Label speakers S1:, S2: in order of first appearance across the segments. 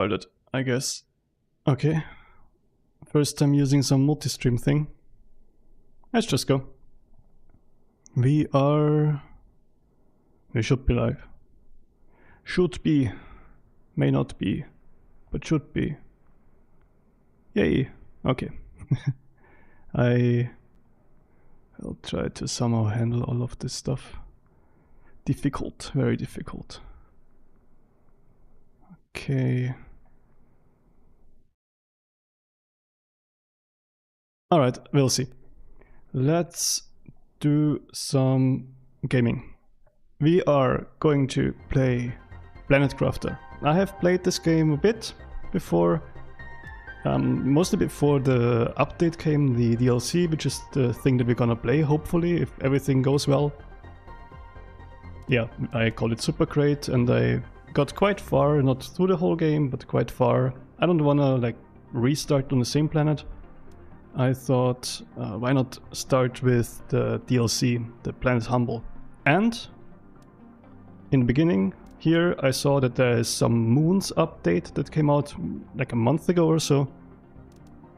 S1: started, I guess. Okay. First time using some multi-stream thing. Let's just go. We should be live. Should be. May not be. But should be. Yay. Okay. I'll try to somehow handle all of this stuff. Difficult. Very difficult. Okay. Alright, we'll see. Let's do some gaming. We are going to play Planet Crafter. I have played this game a bit before, mostly before the update came, the DLC, which is the thing that we're gonna play, hopefully, if everything goes well. Yeah, I called it Super Great, and I got quite far, not through the whole game, but quite far. I don't wanna like restart on the same planet. I thought, why not start with the DLC, the Planet Humble. And in the beginning here I saw that there is some Moons update that came out like a month ago or so.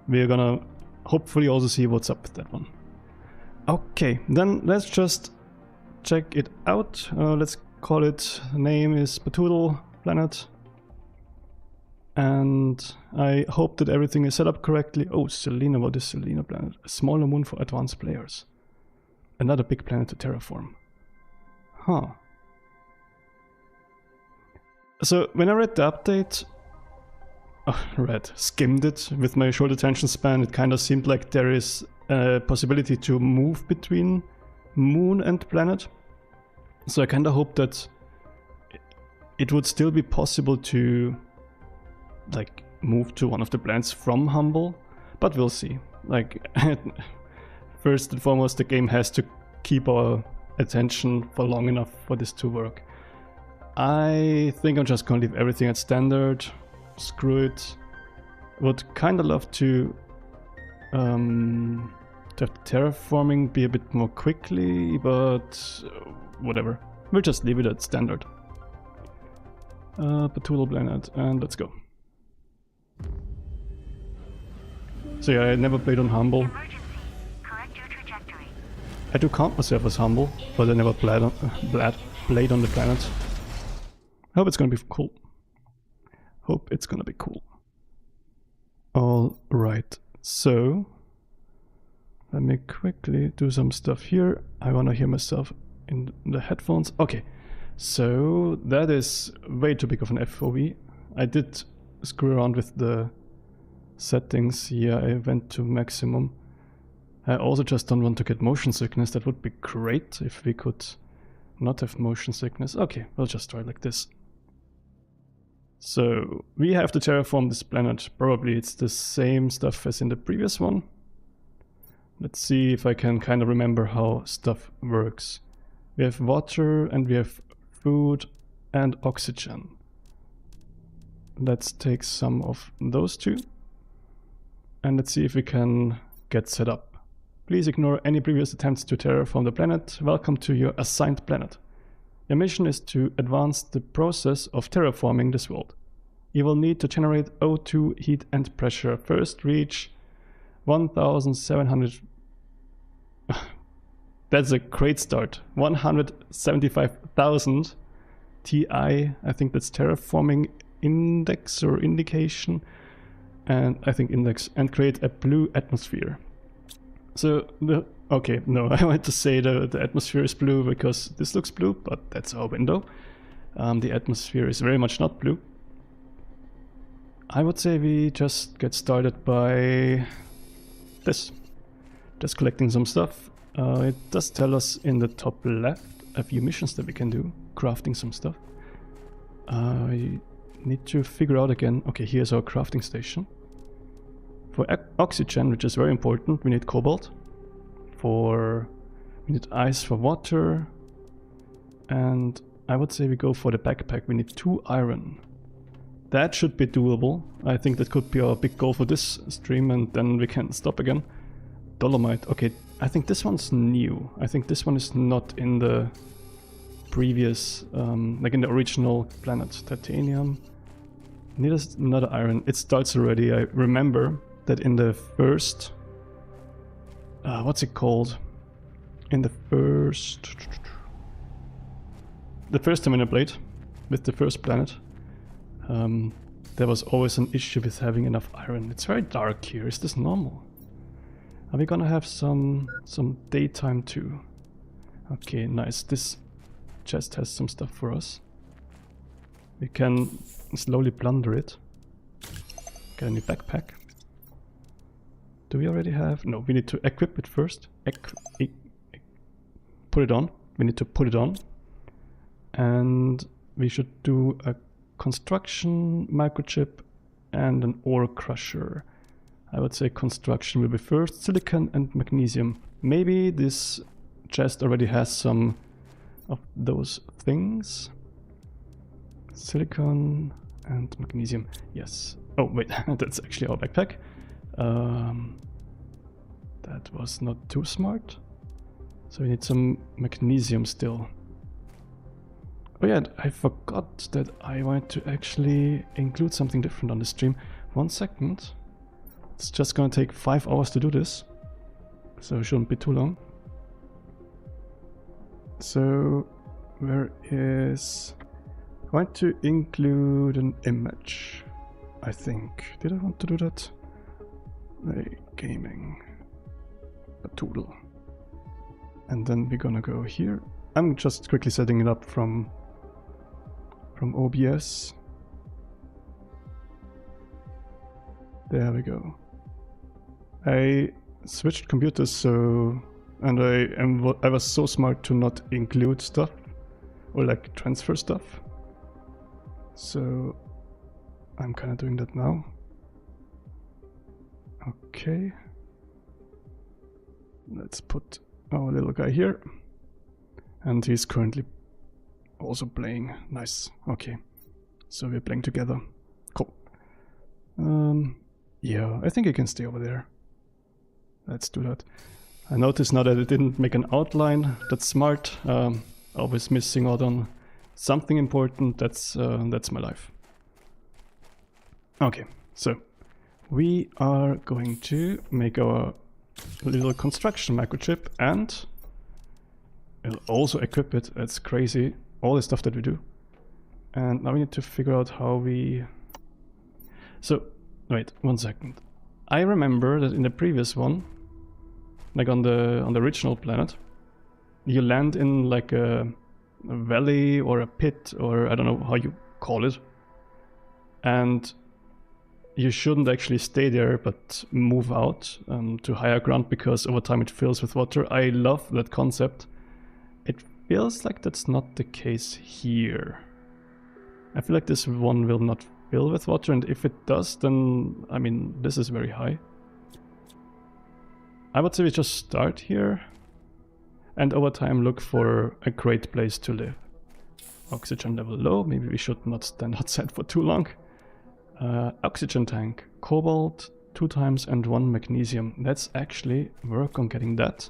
S1: We're gonna hopefully also see what's up with that one. Okay, then let's just check it out. Let's call it, name is Batoodle Planet. And I hope that everything is set up correctly. Oh, Selena, what is Selena Planet? A smaller moon for advanced players. Another big planet to terraform. Huh. So when I read the update, skimmed it with my short attention span, it kind of seemed like there is a possibility to move between moon and planet. So I kind of hope that it would still be possible to like move to one of the planets from Humble, but we'll see. Like, first and foremost, the game has to keep our attention for long enough for this to work. I think I'm just gonna leave everything at standard. Screw it. Would kind of love to have the terraforming be a bit more quickly, but whatever. We'll just leave it at standard. Batoodle Planet, and let's go. So yeah, I never played on Humble. I do count myself as Humble, but I never played on the planet. Hope it's gonna be cool. Hope it's gonna be cool. Alright, so let me quickly do some stuff here. I wanna hear myself in the headphones. Okay, so that is way too big of an FOV. I did screw around with the settings. Yeah, I went to maximum. I also just don't want to get motion sickness. That would be great if we could not have motion sickness. Okay, we'll just try like this. So we have to terraform this planet. Probably it's the same stuff as in the previous one. Let's see if I can kind of remember how stuff works. We have water and we have food and oxygen. Let's take some of those two. And let's see if we can get set up. Please ignore any previous attempts to terraform the planet. Welcome to your assigned planet. Your mission is to advance the process of terraforming this world. You will need to generate O2, heat and pressure. First reach 1,700... That's a great start. 175,000 Ti. I think that's terraforming index or indication. And I think index. And create a blue atmosphere. So okay, no, I want to say the atmosphere is blue because this looks blue, but that's our window. The atmosphere is very much not blue. I would say we just get started by this. Just collecting some stuff. It does tell us in the top left a few missions that we can do. Crafting some stuff. I need to figure out again. Okay, here's our crafting station. For oxygen, which is very important, we need cobalt. We need ice for water. And I would say we go for the backpack. We need 2 iron. That should be doable. I think that could be our big goal for this stream, and then we can stop again. Dolomite. Okay, I think this one's new. I think this one is not in the previous, like in the original planet. Titanium. Need another iron. It starts already. I remember that in the first... what's it called? In the first Terminator Blade, with the first planet, there was always an issue with having enough iron. It's very dark here. Is this normal? Are we gonna have some daytime too? Okay, nice. This chest has some stuff for us. We can slowly plunder it. Get a new backpack. Do we already have? No, we need to equip it first. Put it on. We need to put it on. And we should do a construction microchip and an ore crusher. I would say construction will be first. Silicon and magnesium. Maybe this chest already has some of those things. Silicon and magnesium. Yes. Oh wait, that's actually our backpack. That was not too smart. So we need some magnesium still. Oh yeah, I forgot that I wanted to actually include something different on the stream. 1 second. It's just gonna take 5 hours to do this, so it shouldn't be too long. So where is... I want to include an image, I think. Did I want to do that? Gaming. Batoodle. And then we're gonna go here. I'm just quickly setting it up from OBS. There we go. I switched computers, so... and I was so smart to not include stuff or like transfer stuff. So I'm kind of doing that now. Okay. Let's put our little guy here. And he's currently also playing. Nice. Okay. So we're playing together. Cool. Yeah, I think he can stay over there. Let's do that. I noticed now that it didn't make an outline. That's smart. Always missing out on something important. That's my life. Okay, so we are going to make our little construction microchip, and we'll also equip it. That's crazy. All the stuff that we do. And now we need to figure out how we... So, wait, 1 second. I remember that in the previous one, like on the original planet, you land in like a valley or a pit, or I don't know how you call it, and you shouldn't actually stay there but move out to higher ground, because over time it fills with water. I love that concept. It feels like that's not the case here. I feel like this one will not fill with water, and if it does, then I mean, this is very high. I would say we just start here and over time look for a great place to live. Oxygen level low, maybe we should not stand outside for too long. Oxygen tank, cobalt 2 times and 1 magnesium. Let's actually work on getting that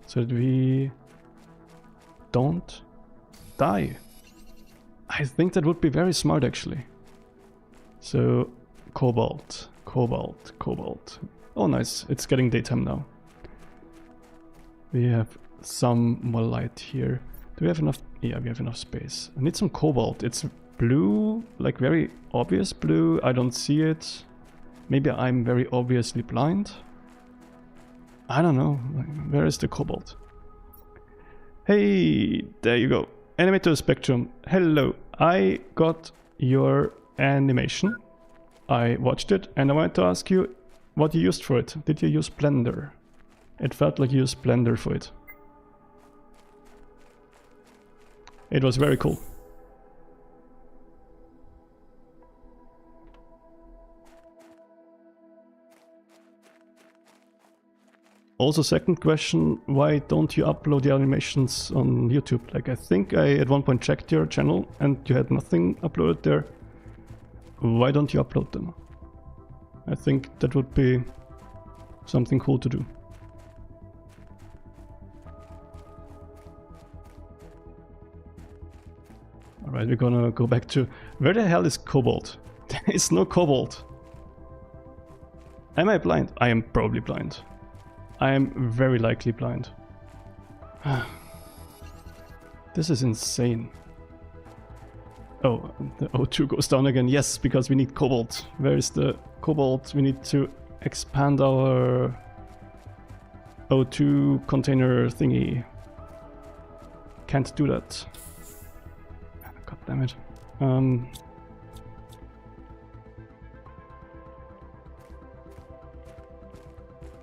S1: so that we don't die. I think that would be very smart actually. So cobalt, cobalt, cobalt. Oh nice, it's getting daytime now. We have some more light here. Do we have enough? Yeah, we have enough space. I need some cobalt. It's blue, like very obvious blue. I don't see it. Maybe I'm very obviously blind. I don't know. Where is the cobalt? Hey, there you go. Animator Spectrum. Hello. I got your animation. I watched it and I wanted to ask you what you used for it. Did you use Blender? It felt like you used Blender for it. It was very cool. Also, second question, why don't you upload the animations on YouTube? Like, I think I at one point checked your channel and you had nothing uploaded there. Why don't you upload them? I think that would be something cool to do. Alright, we're gonna go back to... Where the hell is cobalt? There is no cobalt. Am I blind? I am probably blind. I am very likely blind. This is insane. Oh, the O2 goes down again. Yes, because we need cobalt. Where is the cobalt? We need to expand our O2 container thingy. Can't do that. God damn it.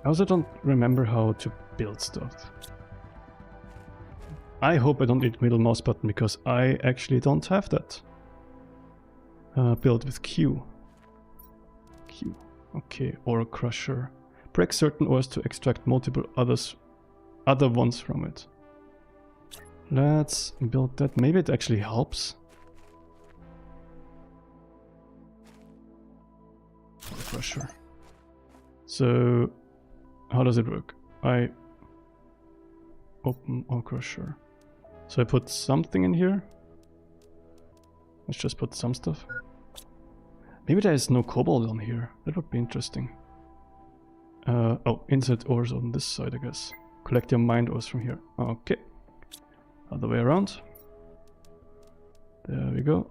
S1: I also don't remember how to build stuff. I hope I don't need middle mouse button because I actually don't have that. Build with Q. Q. Okay, ore crusher. Break certain ores to extract multiple other ones from it. Let's build that. Maybe it actually helps. Ore crusher. So, how does it work? I open ore crusher. So I put something in here. Let's just put some stuff. Maybe there is no cobalt on here. That would be interesting. Oh, insert ores on this side, I guess. Collect your mined ores from here. Okay. Other way around. There we go.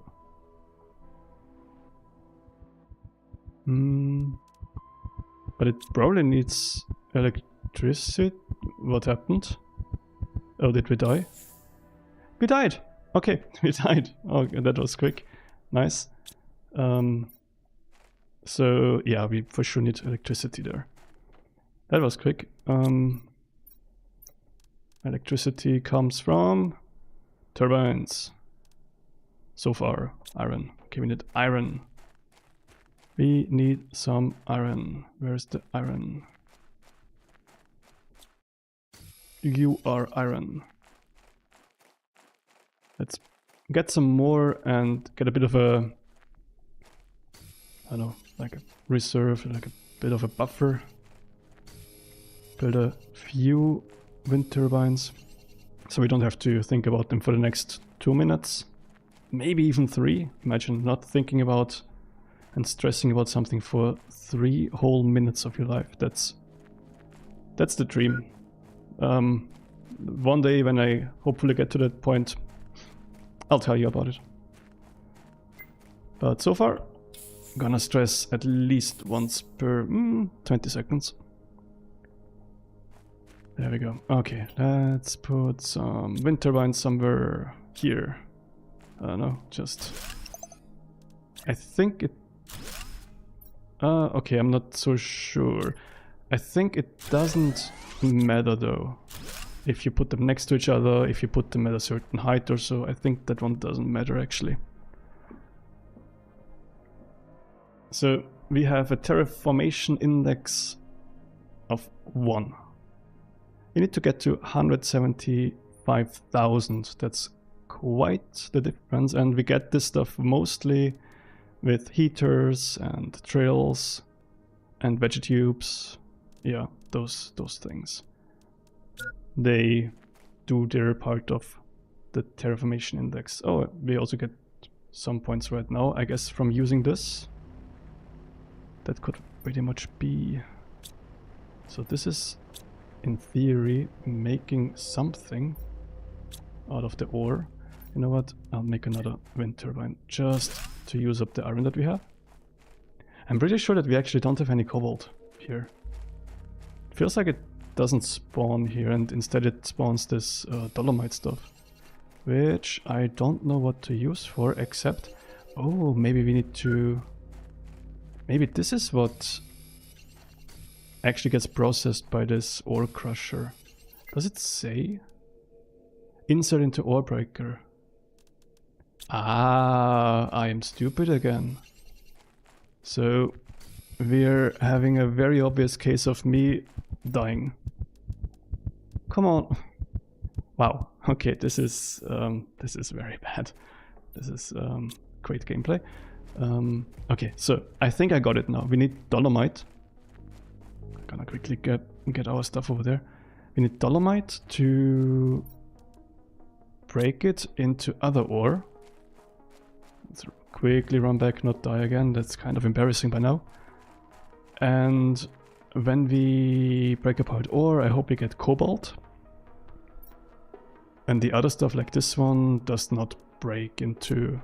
S1: But it probably needs electricity. What happened? Oh, did we die? We died! Okay, we died. Oh, that was quick. Nice. So, yeah, we for sure need electricity there. That was quick. Electricity comes from turbines. So far, iron. Okay, we need iron. We need some iron. Where's the iron? You are iron. Let's get some more and get a bit of a, I don't know, like a reserve, like a bit of a buffer. Build a few wind turbines, so we don't have to think about them for the next 2 minutes. Maybe even 3. Imagine not thinking about and stressing about something for 3 whole minutes of your life. That's the dream. One day when I hopefully get to that point, I'll tell you about it. But so far, I'm gonna stress at least once per 20 seconds. There we go. Okay, let's put some wind turbines somewhere here. I don't know, just... I think it... okay, I'm not so sure. I think it doesn't matter though. If you put them next to each other, if you put them at a certain height or so, I think that one doesn't matter actually. So we have a terraformation index of 1. You need to get to 175,000. That's quite the difference, and we get this stuff mostly with heaters and drills and vegetubes. Yeah, those things. They do their part of the terraformation index. Oh, we also get some points right now, I guess, from using this. That could pretty much be... So this is, in theory, making something out of the ore. You know what? I'll make another wind turbine just to use up the iron that we have. I'm pretty sure that we actually don't have any cobalt here. It feels like it doesn't spawn here, and instead it spawns this dolomite stuff, which I don't know what to use for, except... Oh, maybe we need to... Maybe this is what actually gets processed by this ore crusher. Does it say? Insert into ore breaker. Ah, I am stupid again. So we're having a very obvious case of me dying. Come on. Wow. Okay, this is very bad. This is great gameplay. Okay, so I think I got it now. We need dolomite. I'm gonna quickly get our stuff over there. We need dolomite to break it into other ore. Let's quickly run back, not die again. That's kind of embarrassing by now. And when we break apart ore, I hope we get cobalt. And the other stuff like this one does not break into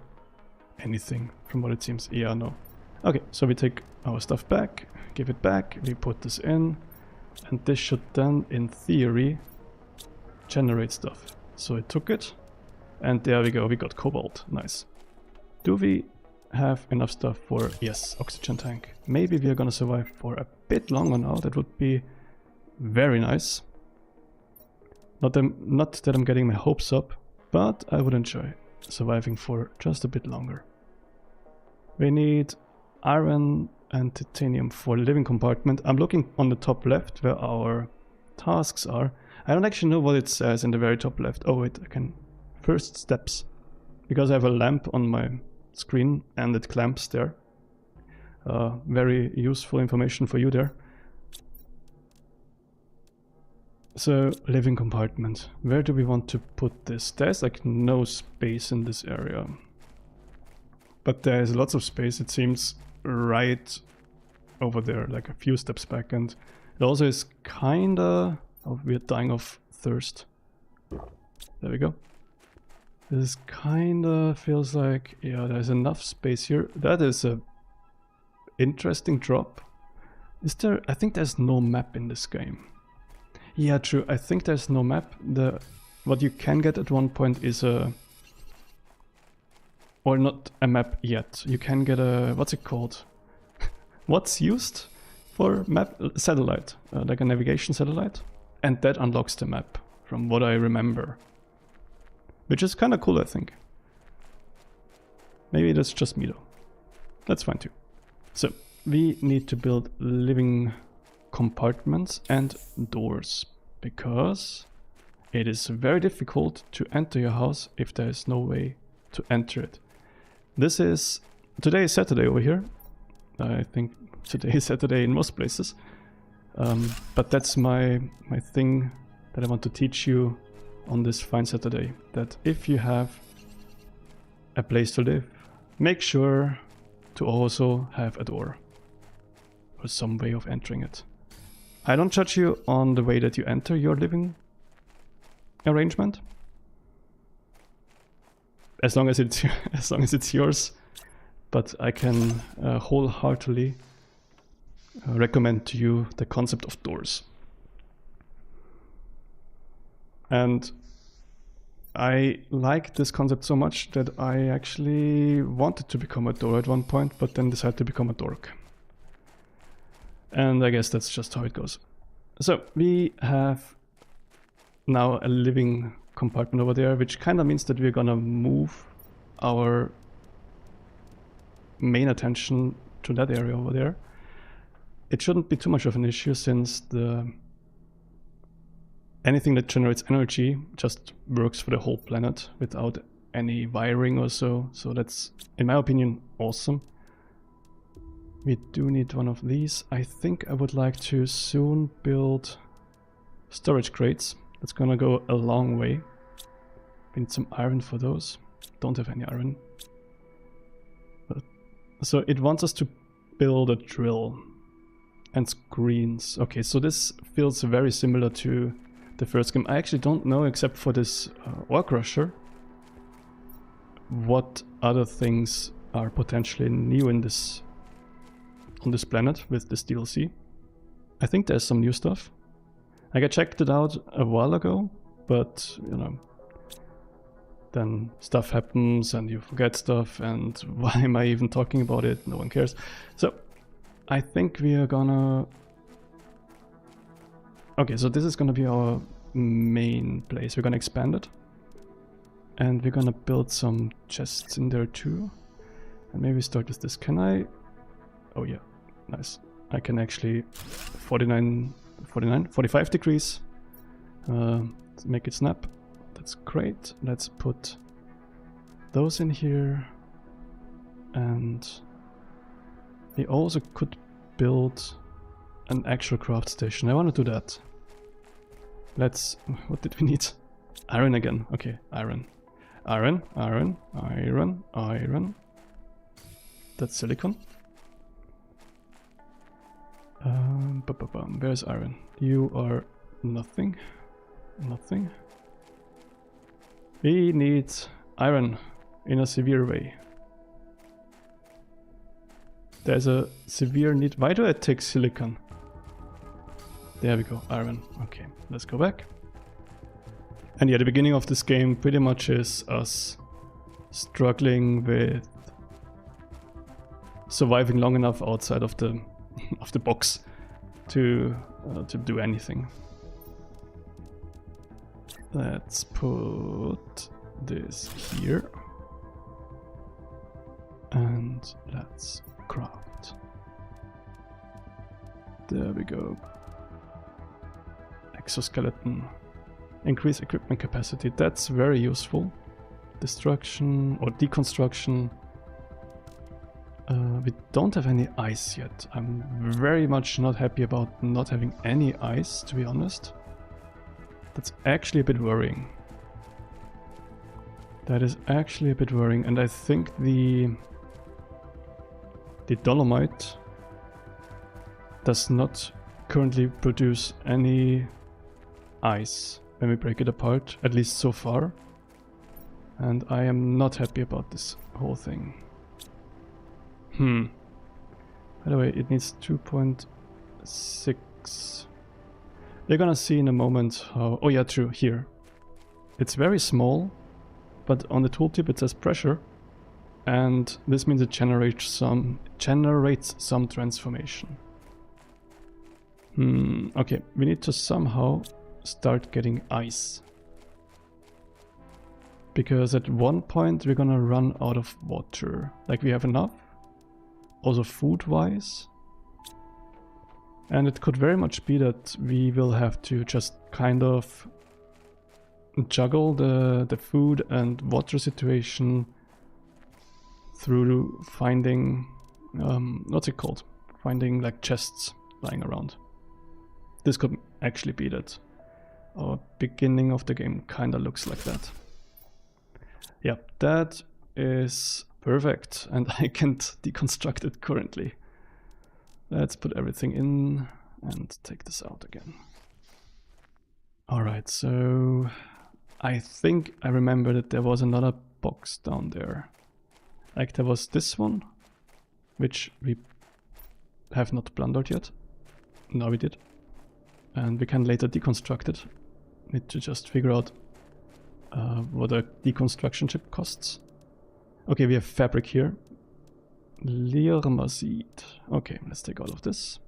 S1: anything from what it seems. Yeah, no. Okay, so we take our stuff back, give it back, we put this in, and this should then, in theory, generate stuff. So it took it, and there we go, we got cobalt. Nice. Do we have enough stuff for, yes, oxygen tank. Maybe we are gonna survive for a bit longer now. That would be very nice. Not that I'm getting my hopes up, but I would enjoy surviving for just a bit longer. We need iron and titanium for living compartment. I'm looking on the top left where our tasks are. I don't actually know what it says in the very top left. Oh wait, I can... First steps. Because I have a lamp on my screen and it clamps there. Very useful information for you there. So, living compartment. Where do we want to put this? There's like no space in this area. But there's lots of space, it seems, right over there, like a few steps back. And it also is kinda... Oh, we're dying of thirst. There we go. This kinda feels like, yeah, there's enough space here. That is a interesting drop. Is there... I think there's no map in this game. Yeah, true. I think there's no map. What you can get at one point is a... Or not a map yet. You can get a... What's it called? What's used for map? Satellite. Like a navigation satellite. And that unlocks the map, from what I remember. Which is kind of cool, I think. Maybe that's just me though. That's fine too. So, we need to build living compartments and doors, because it is very difficult to enter your house if there is no way to enter it. This is... Today is Saturday over here. I think today is Saturday in most places. But that's my thing that I want to teach you on this fine Saturday. That if you have a place to live, make sure to also have a door. Or some way of entering it. I don't judge you on the way that you enter your living arrangement. As long as it's yours. But I can wholeheartedly recommend to you the concept of doors. And I like this concept so much that I actually wanted to become a door at one point, but then decided to become a dork. And I guess that's just how it goes. So we have now a living compartment over there, which kind of means that we're gonna move our main attention to that area over there. It shouldn't be too much of an issue, since anything that generates energy just works for the whole planet without any wiring or so. So that's, in my opinion, awesome. We do need one of these. I think I would like to soon build storage crates. That's gonna go a long way. We need some iron for those. Don't have any iron. So it wants us to build a drill and screens. Okay, so this feels very similar to the first game. I actually don't know, except for this ore crusher, what other things are potentially new in this on this planet with this DLC. I think there's some new stuff. Like I checked it out a while ago, but you know, then stuff happens and you forget stuff, and why am I even talking about it? No one cares. So I think we are gonna... Okay, so this is gonna be our main place. We're gonna expand it. And we're gonna build some chests in there too. And maybe start with this. Can I... Oh yeah, nice. I can actually 45 degrees. Make it snap. That's great. Let's put those in here. And we also could build an actual craft station. I want to do that. Let's... What did we need? Iron again. Okay, iron. Iron, iron, iron, iron. That's silicon. Where's iron? You are nothing. Nothing. We need iron in a severe way. There's a severe need. Why do I take silicon? There we go, iron. Okay, let's go back. And yeah, the beginning of this game pretty much is us struggling with surviving long enough outside of the of the box to do anything. Let's put this here and let's craft. There we go. Exoskeleton. Increase equipment capacity. That's very useful. Destruction or deconstruction. We don't have any ice yet. I'm very much not happy about not having any ice, to be honest. That's actually a bit worrying. That is actually a bit worrying, and I think the dolomite does not currently produce any ice when we break it apart, at least so far. And I am not happy about this whole thing. By the way, it needs 2.6. We're gonna see in a moment how... Oh yeah, true, here. It's very small, but on the tooltip it says pressure. And this means it generates some transformation. Okay, we need to somehow start getting ice. Because at one point we're gonna run out of water. Like, we have enough. Also food-wise. And it could very much be that we will have to just kind of juggle the food and water situation through finding, what's it called? Finding like chests lying around. This could actually be that. Our beginning of the game kind of looks like that. Yeah, that is perfect, and I can't deconstruct it currently. Let's put everything in and take this out again. Alright, so I think I remember that there was another box down there. Like, there was this one, which we have not plundered yet. Now we did. And we can later deconstruct it. Need to just figure out what a deconstruction chip costs. Okay, we have fabric here. Lirmasid. Okay, let's take all of this.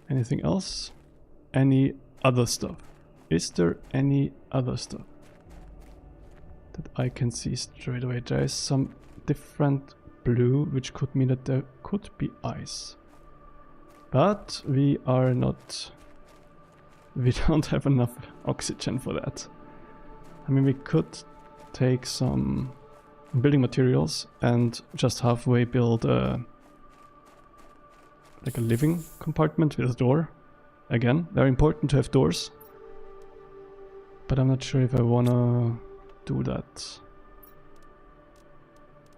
S1: Anything else? Any other stuff? Is there any other stuff that I can see straight away? There is some different blue, which could mean that there could be ice. But we are not... We don't have enough oxygen for that. I mean, we could take some building materials and just halfway build like a living compartment with a door. Again, very important to have doors. But I'm not sure if I wanna do that.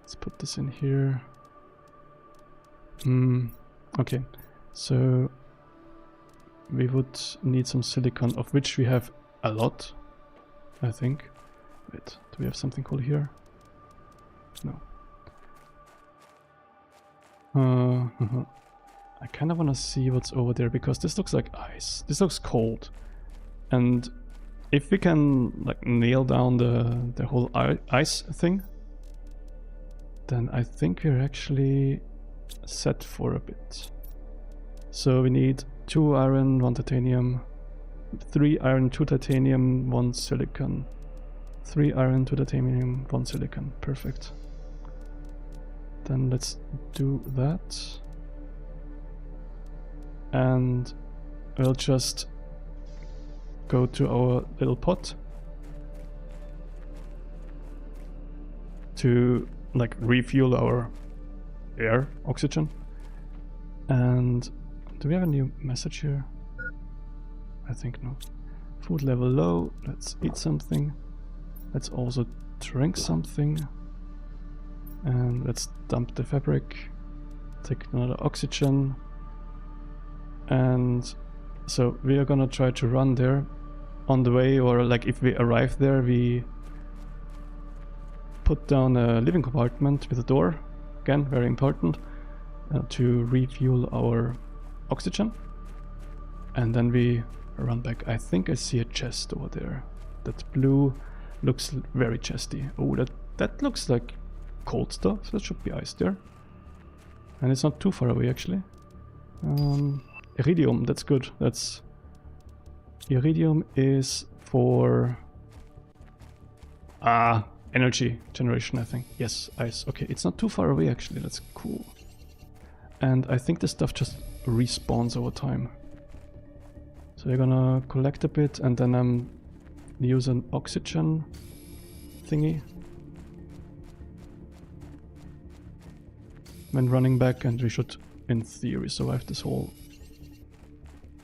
S1: Let's put this in here. Okay, so we would need some silicon, of which we have a lot, I think. Wait, do we have something cool here? No. I kind of want to see what's over there, because this looks like ice. This looks cold. And if we can like nail down the whole ice thing, then I think we're actually set for a bit. So we need 2 iron, 1 titanium, 3 iron, 2 titanium, 1 silicon, 3 iron, 2 titanium, 1 silicon. Perfect. Then let's do that. And we'll just go to our little pot to like refuel our air, oxygen. And do we have a new message here? I think no. Food level low. Let's eat something. Let's also drink something. And let's dump the fabric. Take another oxygen. And so we are gonna try to run there on the way, or like if we arrive there, we put down a living compartment with a door. Again, very important, to refuel our oxygen. And then we run back. I think I see a chest over there. That blue looks very chesty. Oh, that looks like cold stuff. So that should be ice there. And it's not too far away actually. Iridium, that's good. That's iridium is for energy generation, I think. Yes, ice. Okay, it's not too far away actually. That's cool. And I think this stuff just respawns over time. So we're gonna collect a bit and then use an oxygen thingy when running back, and we should, in theory, survive this whole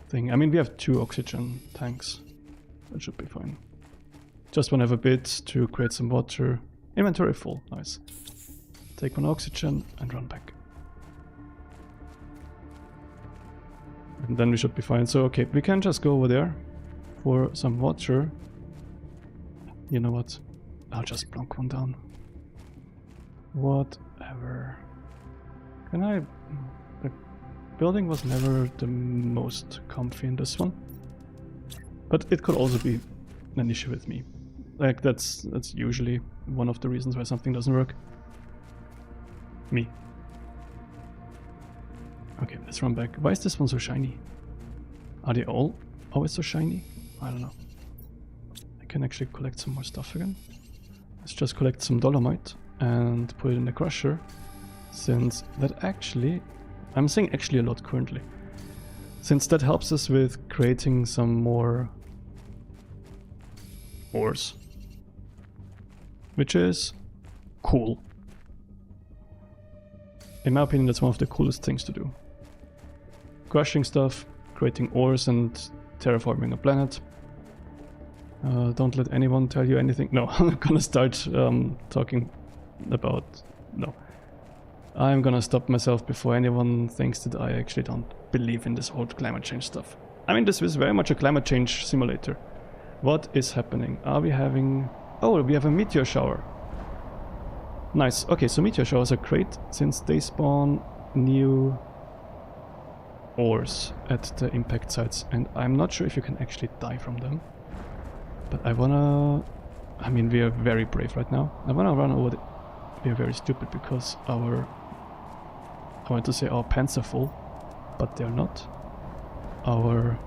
S1: thing. I mean, we have 2 oxygen tanks. That should be fine. Just want to have a bit to create some water. Inventory full. Nice. Take 1 oxygen and run back. And then we should be fine. So, okay, we can just go over there for some water. You know what? I'll just plonk 1 down. Whatever. Can I... The building was never the most comfy in this one. But it could also be an issue with me. Like, that's usually one of the reasons why something doesn't work. Me. Okay, let's run back. Why is this one so shiny? Are they all always so shiny? I don't know. I can actually collect some more stuff again. Let's just collect some dolomite and put it in the crusher, since that actually... I'm saying actually a lot currently. Since that helps us with creating some more ores. Which is cool. In my opinion, that's one of the coolest things to do. Crushing stuff, creating ores, and terraforming a planet. Don't let anyone tell you anything. No, I'm not gonna start talking about... No. I'm gonna stop myself before anyone thinks that I actually don't believe in this whole climate change stuff. I mean, this is very much a climate change simulator. What is happening? Are we having... Oh, we have a meteor shower. Nice. Okay, so meteor showers are great since they spawn new ores at the impact sites, and I'm not sure if you can actually die from them. But I wanna... I mean, we are very brave right now. I wanna run over the... We are very stupid because our... I want to say our pants are full, but they're not. Our...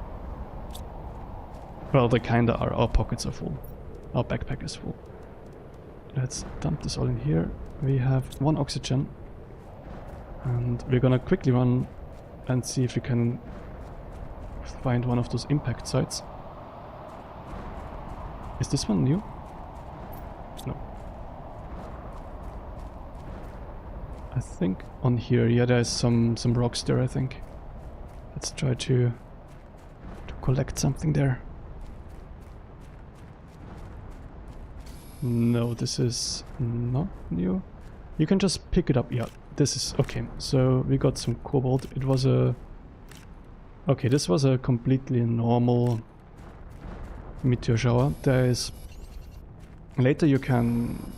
S1: Well, they kinda are. Our pockets are full. Our backpack is full. Let's dump this all in here. We have 1 oxygen. And we're gonna quickly run and see if we can find one of those impact sites. Is this one new? No. I think on here, yeah, there's some rocks there, I think. Let's try to collect something there. No, this is not new. You can just pick it up. Yeah, this is... Okay, so we got some cobalt. It was a... Okay, this was a completely normal meteor shower. There is... Later you can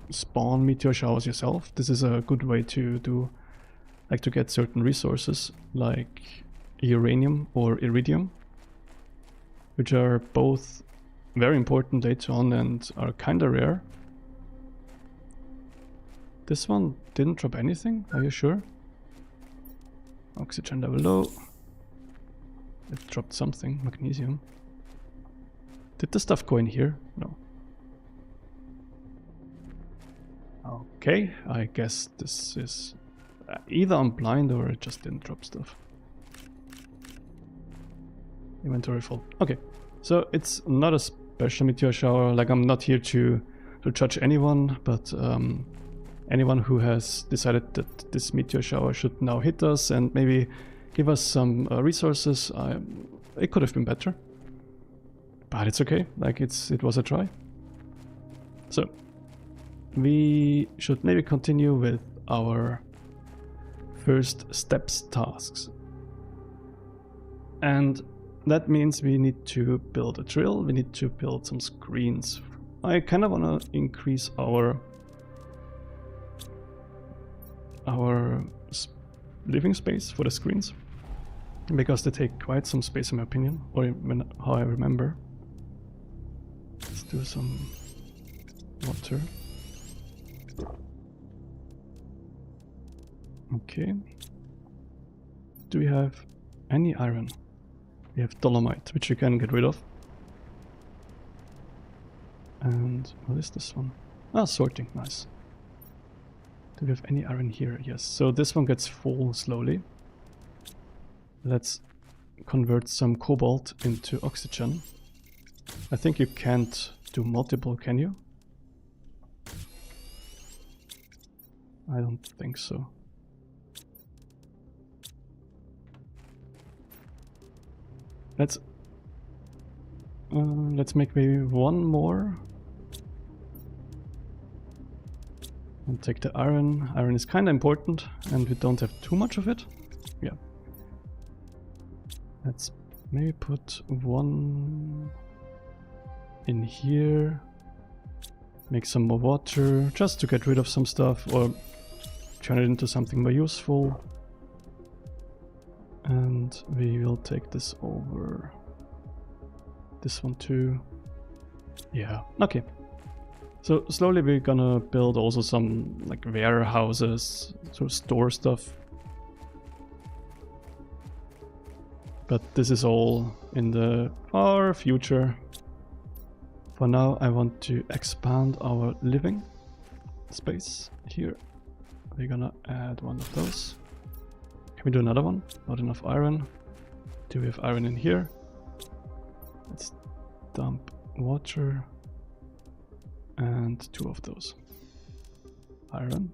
S1: spawn meteor showers yourself. This is a good way to do... Like to get certain resources, like uranium or iridium, which are both very important later on and are kinda rare. This one didn't drop anything, are you sure? Oxygen level low. It dropped something, magnesium. Did the stuff go in here? No. Okay, I guess this is either I'm blind or it just didn't drop stuff. Inventory full. Okay, so it's not a special meteor shower. Like, I'm not here to judge anyone, but anyone who has decided that this meteor shower should now hit us and maybe give us some resources, it could have been better. But it's okay, like it was a try. So, we should maybe continue with our first steps tasks. And that means we need to build a drill, we need to build some screens. I kind of want to increase our living space for the screens, because they take quite some space in my opinion, or how I remember. Let's do some water. Okay. Do we have any iron? We have dolomite, which we can get rid of. And what is this one? Ah, sorting, nice. Do we have any iron here? Yes, so this one gets full slowly. Let's convert some cobalt into oxygen. I think you can't do multiple, can you? I don't think so. Let's make maybe one more. And take the iron. Iron is kind of important, and we don't have too much of it. Yeah. Let's maybe put one in here. Make some more water, just to get rid of some stuff, or turn it into something more useful. And we will take this over. This one too. Yeah, okay. So slowly we're gonna build also some like warehouses to store stuff. But this is all in the far future. For now I want to expand our living space here. We're gonna add one of those. Can we do another one? Not enough iron. Do we have iron in here? Let's dump water. And two of those. Iron.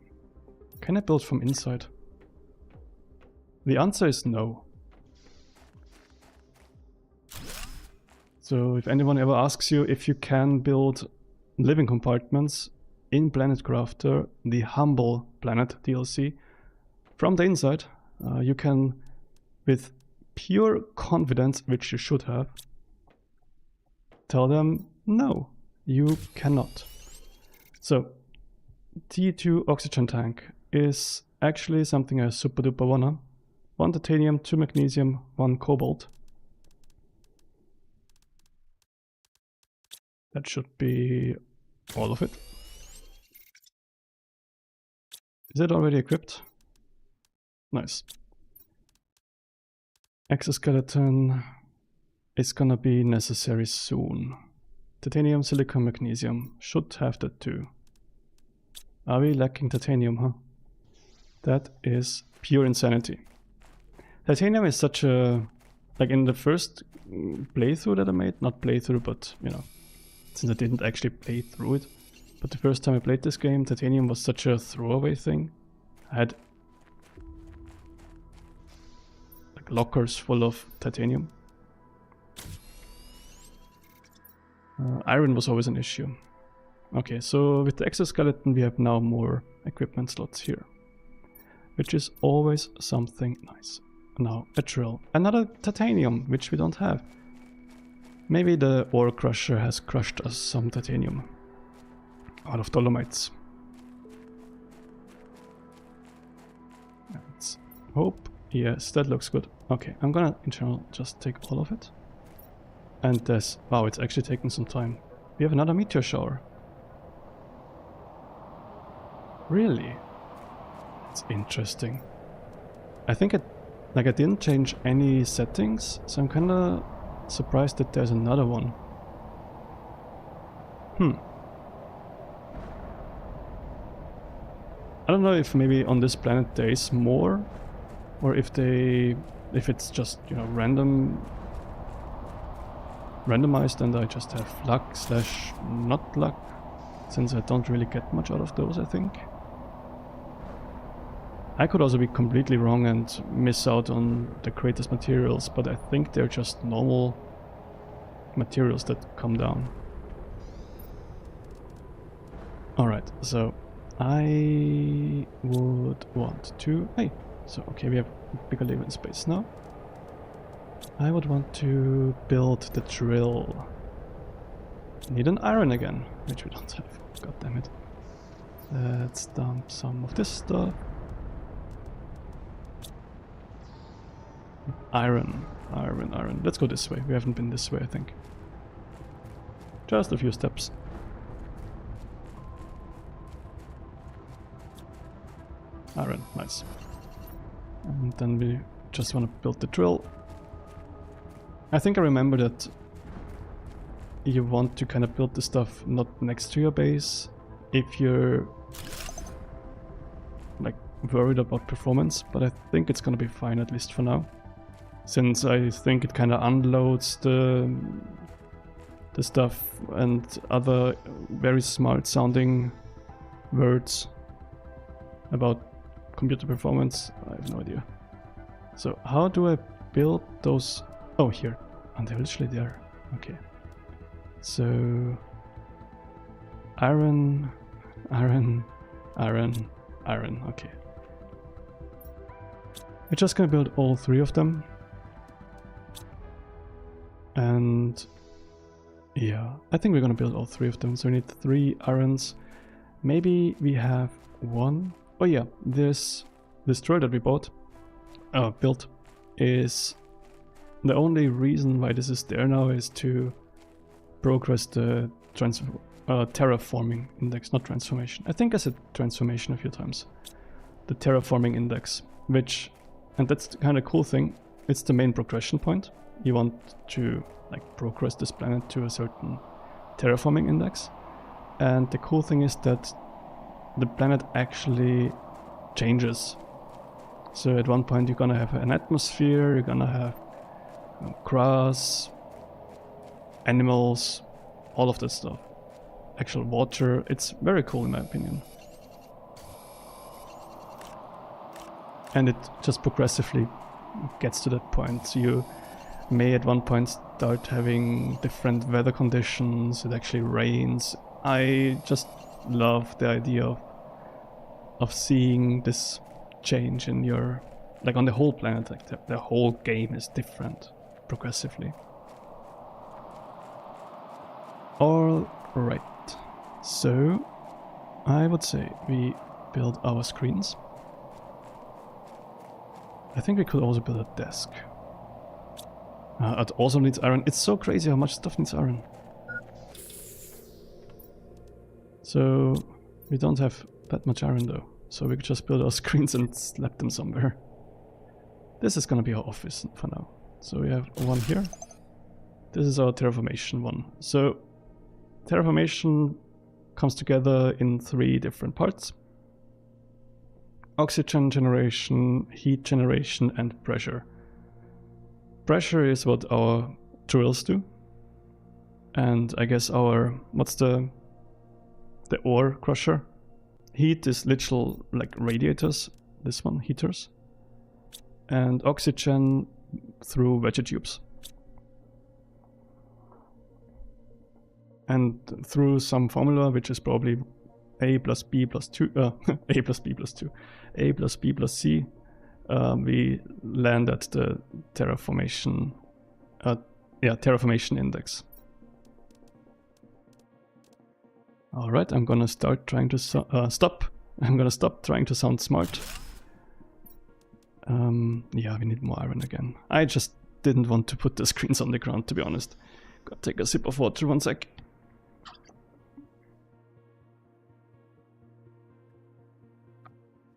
S1: Can I build from inside? The answer is no. So if anyone ever asks you if you can build living compartments in Planet Crafter, the Humble Planet DLC, from the inside, you can, with pure confidence, which you should have, tell them no. You cannot. So, T2 oxygen tank is actually something I super duper wanna. 1 titanium, 2 magnesium, 1 cobalt. That should be all of it. Is it already equipped? Nice. Exoskeleton is gonna be necessary soon. Titanium, silicon, magnesium. Should have that too. Are we lacking titanium, huh? That is pure insanity. Titanium is such a... like in the first playthrough that I made, not playthrough, but you know, since I didn't actually play through it. But the first time I played this game, titanium was such a throwaway thing. I had like lockers full of titanium. Iron was always an issue. Okay, so with the exoskeleton we have now more equipment slots here, which is always something nice. Now a drill, another titanium, which we don't have. Maybe the ore crusher has crushed us some titanium out of dolomites. Let's hope. Yes, that looks good. Okay, I'm gonna in general just take all of it. And this, wow, it's actually taking some time. We have another meteor shower. Really? It's interesting. I think I didn't change any settings, so I'm kinda surprised that there's another one. I don't know if maybe on this planet there is more, or if it's just, you know, randomized and I just have luck slash not luck, since I don't really get much out of those, I think. I could also be completely wrong and miss out on the greatest materials, but I think they're just normal materials that come down. Alright, so I would want to... Hey, so okay, we have bigger living space now. I would want to build the drill. Need an iron again, which we don't have. God damn it. Let's dump some of this stuff. Iron. Let's go this way. We haven't been this way, I think. Just a few steps. Iron, nice. And then we just want to build the drill. I think I remember that you want to kind of build the stuff not next to your base if you're like worried about performance, but I think it's gonna be fine at least for now, since I think it kind of unloads the stuff and other very smart sounding words about computer performance. I have no idea. So how do I build those? Oh, here. And they're literally there. Okay. So iron. Okay. We're just gonna build all three of them. And yeah, I think we're gonna build all three of them. So we need 3 irons. Maybe we have 1. Oh yeah, this drill that we built is the only reason why this is there now is to progress the terraforming index, not transformation. I think I said transformation a few times. The terraforming index, which, and that's the kind of cool thing, it's the main progression point. You want to like progress this planet to a certain terraforming index. And the cool thing is that the planet actually changes. So at one point you're gonna have an atmosphere, you're gonna have grass, animals, all of that stuff. Actual water. It's very cool in my opinion. And it just progressively gets to that point. So you may at one point start having different weather conditions, it actually rains. I just love the idea of seeing this change in your, like on the whole planet, like the whole game is different progressively. Alright, so I would say we build our screens. I think we could also build a desk. It also needs iron. It's so crazy how much stuff needs iron. So we don't have that much iron though. So we could just build our screens and slap them somewhere. This is gonna be our office for now. So we have one here. This is our terraformation one. So terraformation comes together in 3 different parts. Oxygen generation, heat generation, and pressure. Pressure is what our drills do. And I guess our, what's the ore crusher? Heat is literal like radiators, this one, heaters. And oxygen through vegetubes. And through some formula, which is probably A plus B plus 2, A plus B plus 2, A plus B plus C, we land at the terraformation, terraformation index. Alright, I'm gonna start trying to stop. I'm gonna stop trying to sound smart. Yeah, we need more iron again. I just didn't want to put the screens on the ground, to be honest. Gotta take a sip of water, 1 sec.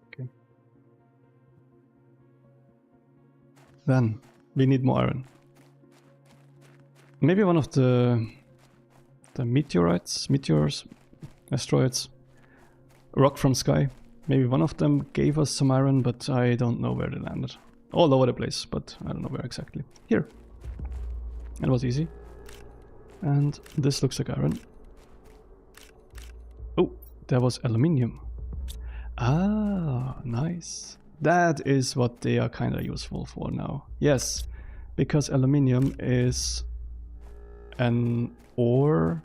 S1: Okay. Then, we need more iron. Maybe one of the meteors, asteroids, rock from sky. Maybe one of them gave us some iron, but I don't know where they landed. All over the place, but I don't know where exactly. Here. It was easy. And this looks like iron. Oh, there was aluminium. Ah, nice. That is what they are kind of useful for now. Yes, because aluminium is an ore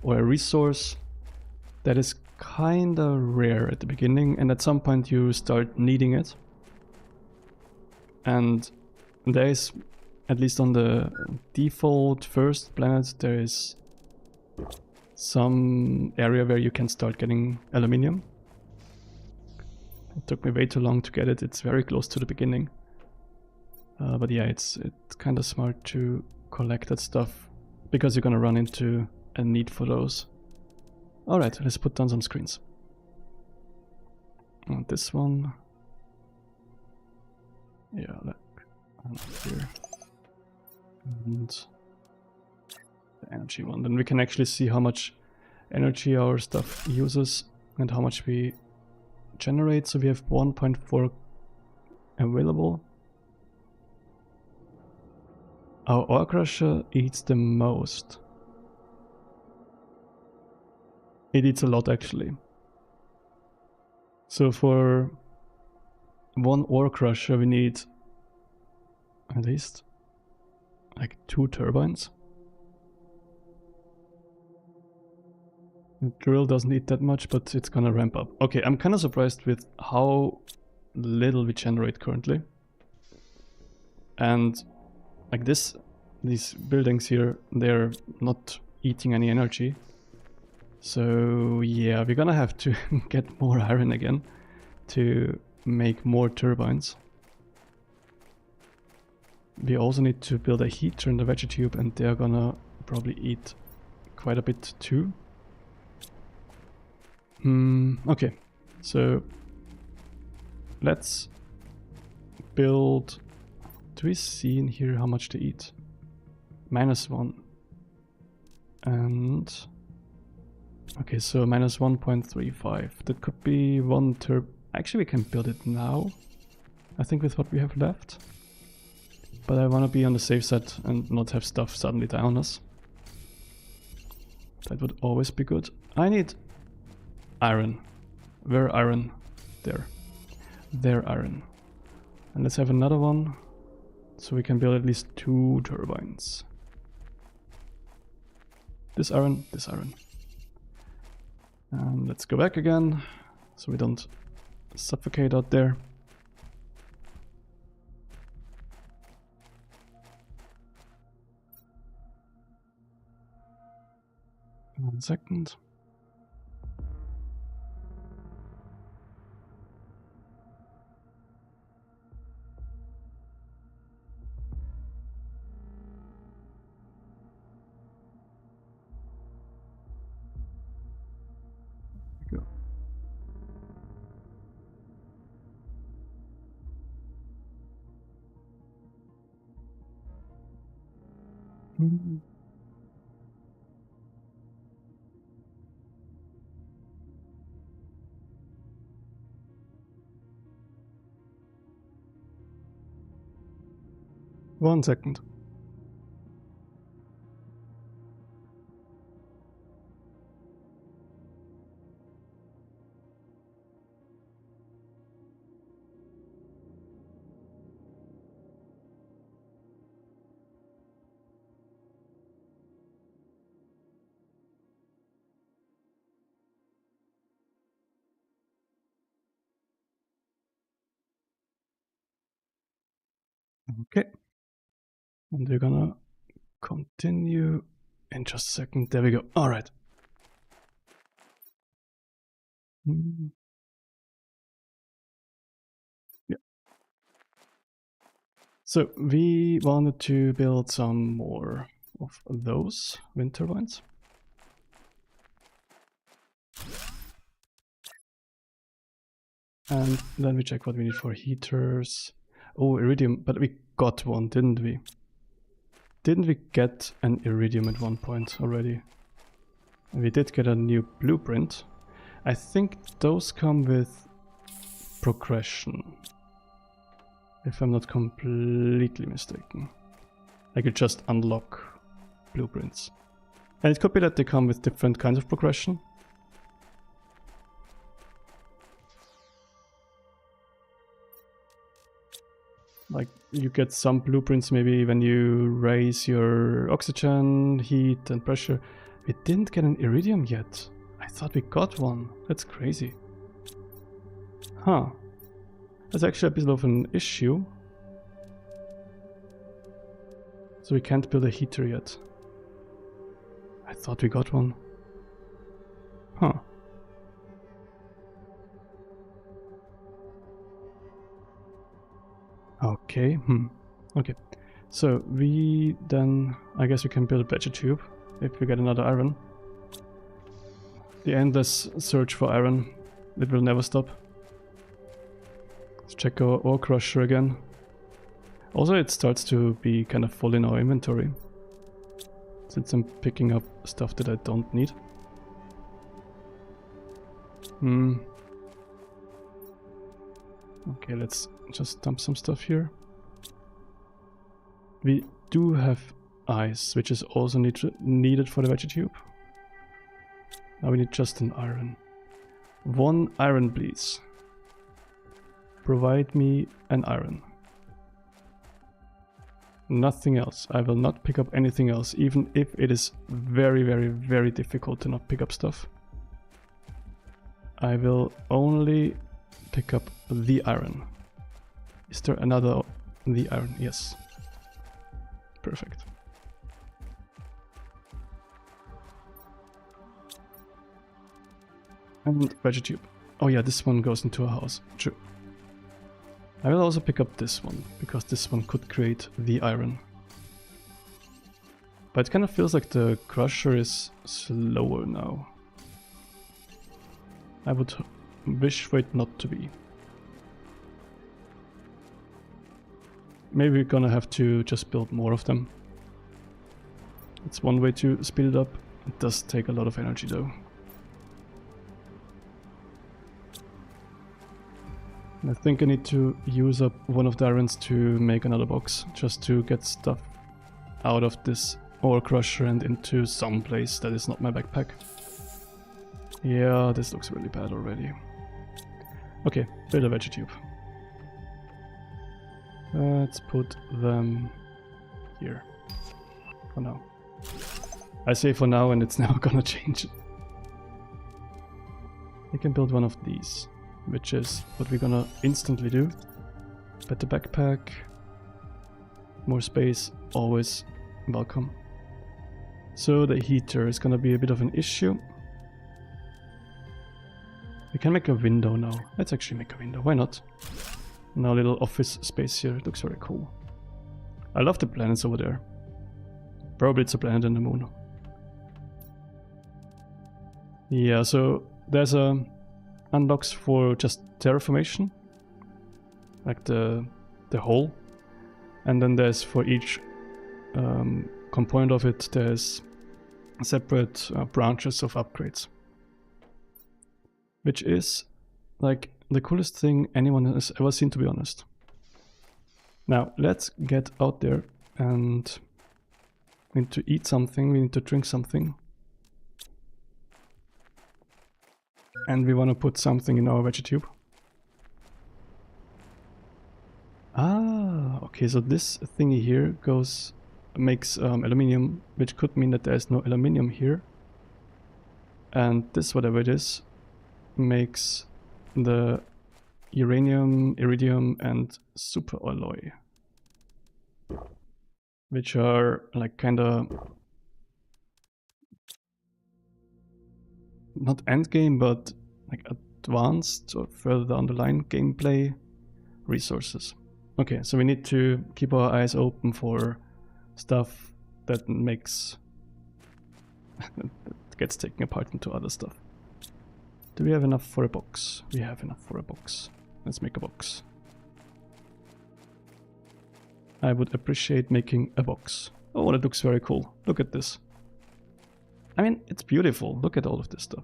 S1: or a resource that is kinda rare at the beginning, and at some point you start needing it. And there is, at least on the default first planet, there is some area where you can start getting aluminium. It took me way too long to get it. It's very close to the beginning. But yeah, it's kind of smart to collect that stuff because you're gonna run into a need for those. Alright, let's put down some screens. And this one. Yeah, look. Here. And the energy one. Then we can actually see how much energy our stuff uses and how much we generate. So we have 1.4 available. Our ore crusher eats the most. It eats a lot actually. So for one ore crusher we need at least like 2 turbines. The drill doesn't eat that much, but it's gonna ramp up. Okay, I'm kind of surprised with how little we generate currently. And like these buildings here, they're not eating any energy. So yeah, we're gonna have to get more iron again to make more turbines. We also need to build a heater in the vegetube, and they're gonna probably eat quite a bit too. Okay, so let's build. Do we see in here how much they eat? -1. And okay, so -1.35. That could be 1 turb. Actually, we can build it now, I think, with what we have left. But I want to be on the safe side and not have stuff suddenly die on us. That would always be good. I need iron. Where iron? There. There iron. And let's have another one, so we can build at least 2 turbines. This iron, this iron. And let's go back again, so we don't suffocate out there. One second. Go. Mm-hmm. One second. Okay. And we're gonna continue in just a second. There we go. All right. Yeah. So we wanted to build some more of those wind turbines. And then we check what we need for heaters. Oh, iridium, but we got one, didn't we? Didn't we get an iridium at one point already? We did get a new blueprint. I think those come with progression, if I'm not completely mistaken. I could just unlock blueprints. And it could be that they come with different kinds of progression. Like, you get some blueprints maybe when you raise your oxygen, heat and pressure. We didn't get an iridium yet. I thought we got one. That's crazy. Huh. That's actually a bit of an issue. So we can't build a heater yet. I thought we got one. Huh. Okay, okay. So we then, I guess we can build a badger tube if we get another iron. The endless search for iron, it will never stop. Let's check our ore crusher again. Also, it starts to be kind of full in our inventory, since I'm picking up stuff that I don't need. Okay, let's just dump some stuff here. We do have ice, which is also needed for the veggie tube. Now we need just an iron. 1 iron, please. Provide me an iron. Nothing else. I will not pick up anything else, even if it is very, very, very difficult to not pick up stuff. I will only pick up the iron. Is there another the iron? Yes. Perfect. And veggie tube. Oh yeah, this one goes into a house. True. I will also pick up this one, because this one could create the iron. But it kind of feels like the crusher is slower now. I would wish for it not to be. Maybe we're gonna have to just build more of them. It's one way to speed it up. It does take a lot of energy though. I think I need to use up one of the irons to make another box, just to get stuff out of this ore crusher and into some place that is not my backpack. Yeah, this looks really bad already. Okay, build a veggie tube. Let's put them here. For now. I say for now and it's never gonna change. We can build one of these, which is what we're gonna instantly do. Better backpack. More space, always welcome. So the heater is gonna be a bit of an issue. We can make a window now. Let's actually make a window, why not? Now a little office space here, it looks very cool. I love the planets over there. Probably it's a planet and the moon. Yeah, so there's a unlocks for just terraformation, like the hole, and then there's for each component of it there's separate branches of upgrades, which is like the coolest thing anyone has ever seen, to be honest. Now let's get out there and we need to eat something, we need to drink something. And we want to put something in our veggie tube. Ah, okay, so this thingy here makes aluminium, which could mean that there's no aluminium here. And this, whatever it is, makes the uranium, iridium, and superalloy, which are like kinda not endgame, but like advanced or further down the line gameplay resources. Okay, so we need to keep our eyes open for stuff that makes that gets taken apart into other stuff. Do we have enough for a box? We have enough for a box. Let's make a box. I would appreciate making a box. Oh, that looks very cool. Look at this. I mean, it's beautiful. Look at all of this stuff.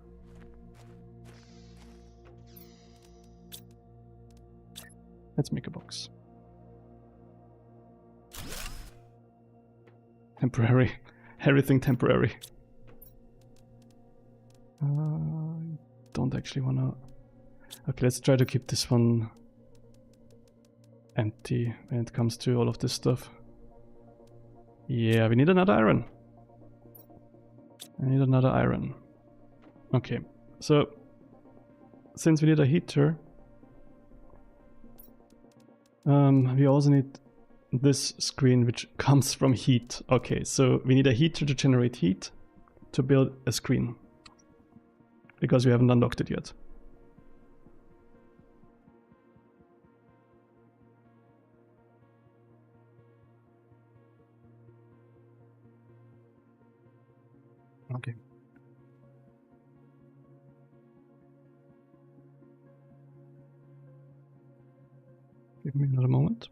S1: Let's make a box. Temporary. Everything temporary. Don't actually wanna... Okay, let's try to keep this one empty when it comes to all of this stuff. Yeah, we need another iron. I need another iron. Okay, so since we need a heater, we also need this screen which comes from heat. Okay, so we need a heater to generate heat to build a screen, because we haven't unlocked it yet. Okay. Give me another moment.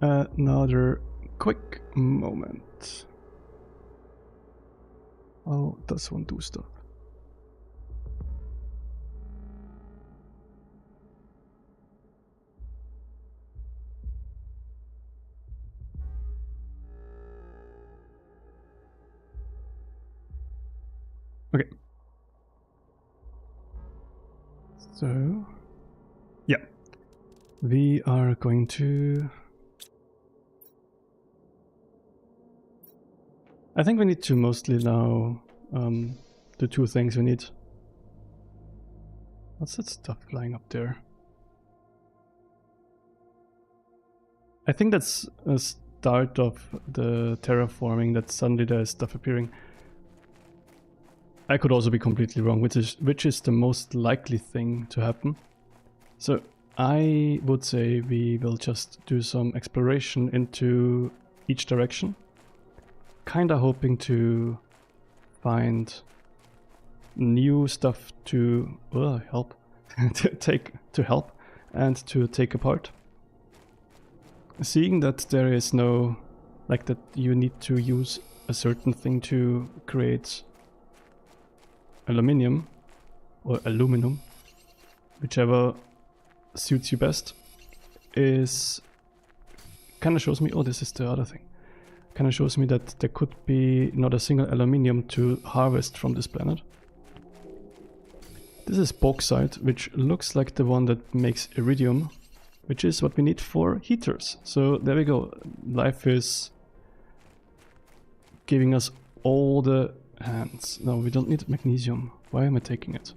S1: Another quick moment. Oh, does one do stuff? Okay. So, yeah, we are going to... I think we need to mostly now the two things we need. What's that stuff flying up there? I think that's a start of the terraforming, that suddenly there's stuff appearing. I could also be completely wrong, which is the most likely thing to happen. So I would say we will just do some exploration into each direction, kinda hoping to find new stuff to help to help and to take apart. Seeing that there is no, like, that you need to use a certain thing to create aluminium or aluminum, whichever suits you best, is kind of shows me, oh, this is the other thing, kind of shows me that there could be not a single aluminium to harvest from this planet. This is bauxite, which looks like the one that makes iridium, which is what we need for heaters. So there we go. Life is giving us all the hands. No, we don't need magnesium. Why am I taking it?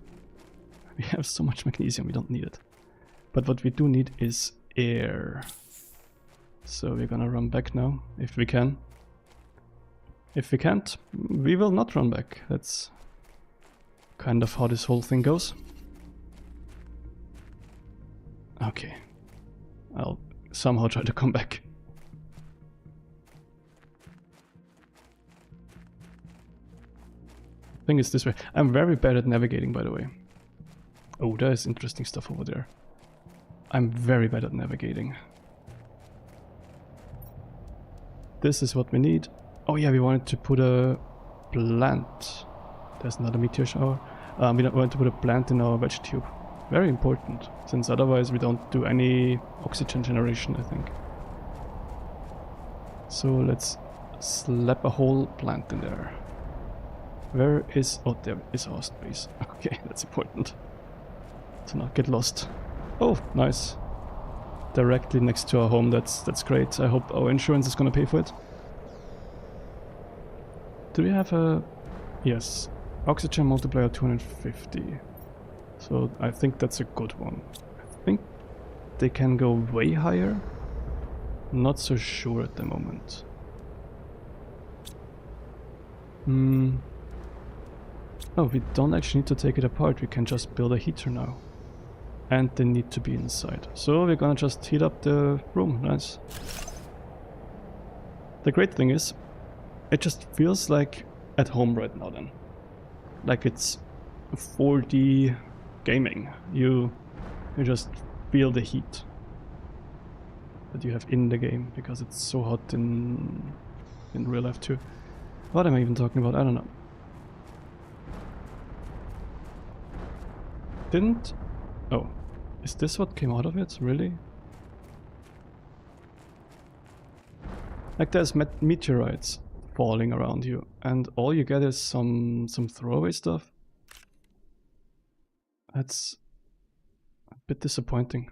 S1: We have so much magnesium, we don't need it. But what we do need is air. So we're gonna run back now, if we can. If we can't, we will not run back. That's kind of how this whole thing goes. Okay. I'll somehow try to come back. I think it's this way. I'm very bad at navigating, by the way. Oh, there's interesting stuff over there. I'm very bad at navigating. This is what we need. Oh yeah, we wanted to put a plant. There's another meteor shower. We don't want to put a plant in our veg tube. Very important, since otherwise we don't do any oxygen generation, I think. So let's slap a whole plant in there. Where is... oh, there is our space. Okay, that's important. To not get lost. Oh, nice. Directly next to our home, that's great. I hope our insurance is gonna pay for it. Do we have a... yes. Oxygen multiplier 250. So I think that's a good one. I think they can go way higher. Not so sure at the moment. Oh, we don't actually need to take it apart. We can just build a heater now. And they need to be inside. So we're gonna just heat up the room. Nice. The great thing is, it just feels like at home right now then. Like it's 4D gaming. You just feel the heat that you have in the game, because it's so hot in real life too. What am I even talking about? I don't know. Didn't... oh, is this what came out of it? Really? Like there's meteorites falling around you, and all you get is some throwaway stuff. That's a bit disappointing.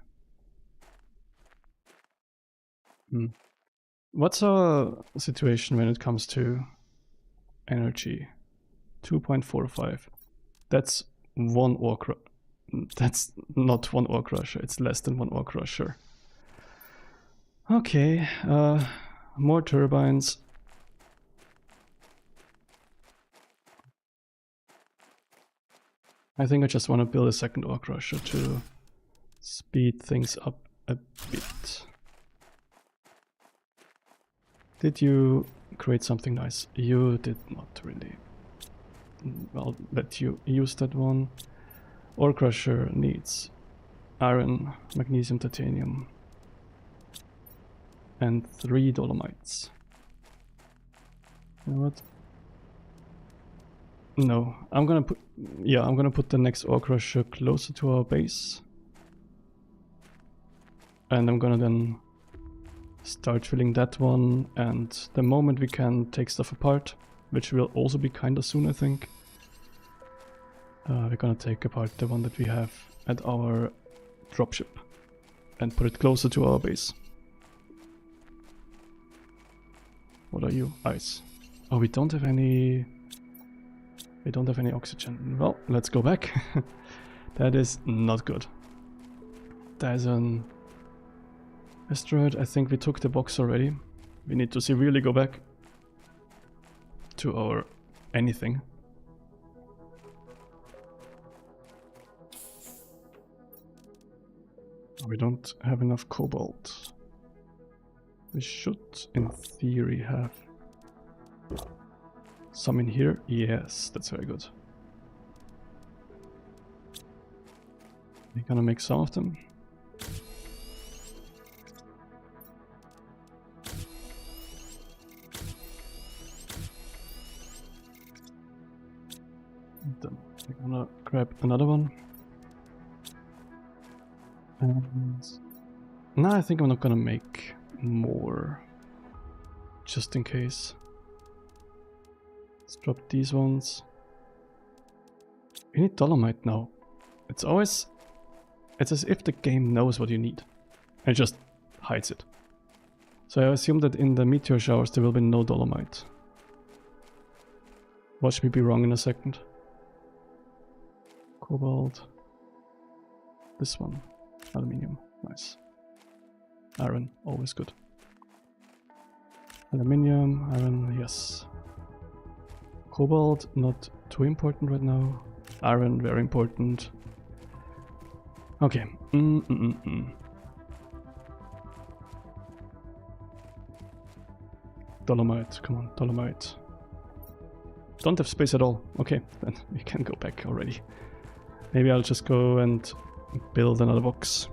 S1: What's our situation when it comes to energy? 2.45. That's one ore crusher. That's not one ore crusher, it's less than one ore crusher. Okay, more turbines. I think I just want to build a second ore crusher to speed things up a bit. Did you create something nice? You did not really. I'll let you use that one. Ore crusher needs iron, magnesium, titanium, and 3 dolomites. You know what? No, I'm gonna put the next ore crusher closer to our base. And I'm gonna then start filling that one, and the moment we can take stuff apart, which will also be kinda soon I think, we're gonna take apart the one that we have at our dropship and put it closer to our base. What are you? Ice. Oh, we don't have any oxygen. Well, let's go back. That is not good. There's an asteroid. I think we took the box already. We need to really go back to our anything. We don't have enough cobalt. We should, in theory, have some in here. Yes, that's very good. We're gonna make some of them. Then we're gonna grab another one. And no, I think I'm not gonna make more, just in case. Let's drop these ones. You need dolomite now. It's as if the game knows what you need and just hides it. So I assume that in the meteor showers there will be no dolomite. Watch me be wrong in a second. Cobalt. This one. Aluminium. Nice. Iron. Always good. Aluminium. Iron. Yes. Cobalt. Not too important right now. Iron. Very important. Okay. Dolomite. Come on. Dolomite. Don't have space at all. Okay. Then we can go back already. Maybe I'll just go and build another box.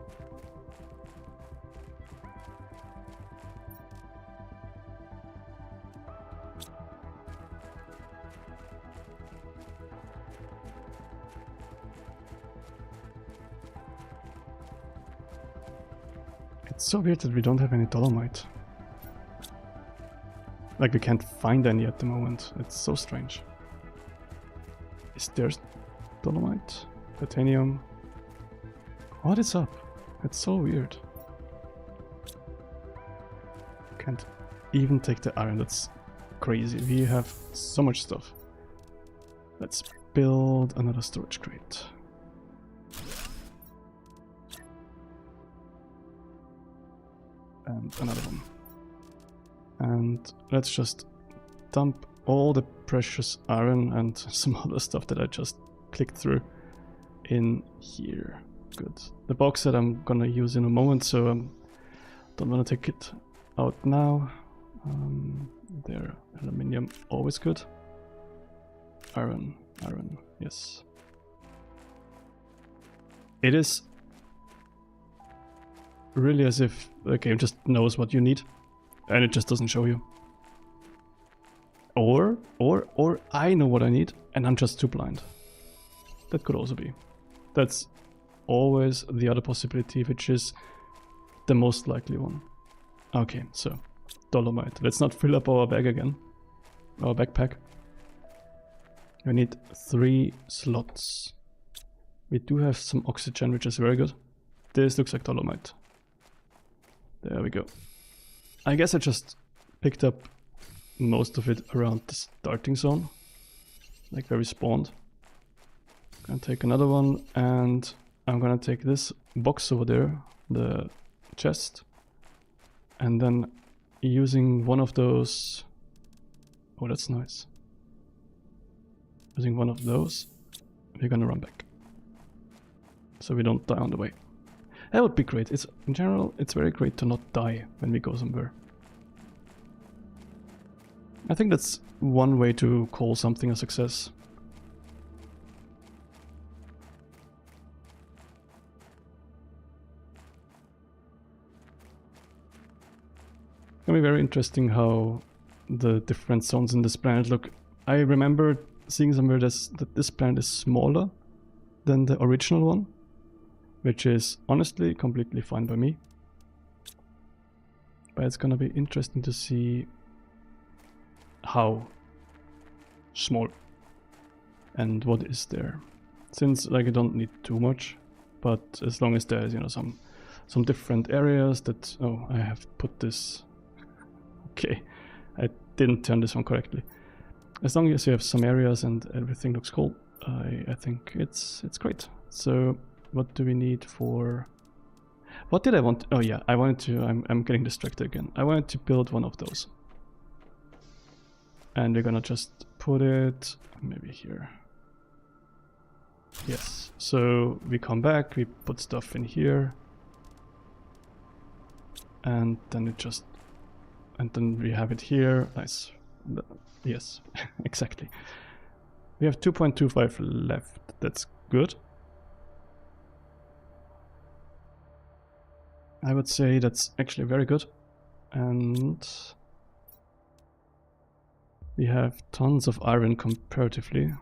S1: It's so weird that we don't have any dolomite. Like, we can't find any at the moment. It's so strange. Is there dolomite? Titanium? What is up? It's so weird. Can't even take the iron. That's crazy. We have so much stuff. Let's build another storage crate. And another one. And let's just dump all the precious iron and some other stuff that I just clicked through in here. Good. The box that I'm gonna use in a moment, so I don't want to take it out now. There, aluminium, always good. Iron, yes. It is really as if the game just knows what you need and it just doesn't show you. Or I know what I need and I'm just too blind. That could also be. That's always the other possibility, which is the most likely one. Okay, so dolomite. Let's not fill up our bag again. Our backpack. We need 3 slots. We do have some oxygen, which is very good. This looks like dolomite. There we go. I guess I just picked up most of it around the starting zone, like where we spawned. Gonna take another one, and I'm gonna take this box over there, the chest, and then using one of those... Oh, that's nice. Using one of those, we're gonna run back, so we don't die on the way. That would be great. It's, in general, it's very great to not die when we go somewhere. I think that's one way to call something a success. It's gonna be very interesting how the different zones in this planet look. I remember seeing somewhere that this planet is smaller than the original one, which is honestly completely fine by me. But it's gonna be interesting to see how small and what is there. Since like I don't need too much, but as long as there's, you know, some different areas that... Oh, I have put this... Okay, I didn't turn this on correctly. As long as you have some areas and everything looks cool, I think it's great. So what do we need for... What did I want? Oh yeah, I wanted to... I'm getting distracted again. I wanted to build one of those. And we're gonna just put it maybe here. Yes, so we come back, we put stuff in here. And then it just... And then we have it here. Nice. Yes, exactly. We have 2.25 left. That's good. I would say that's actually very good. And we have tons of iron comparatively.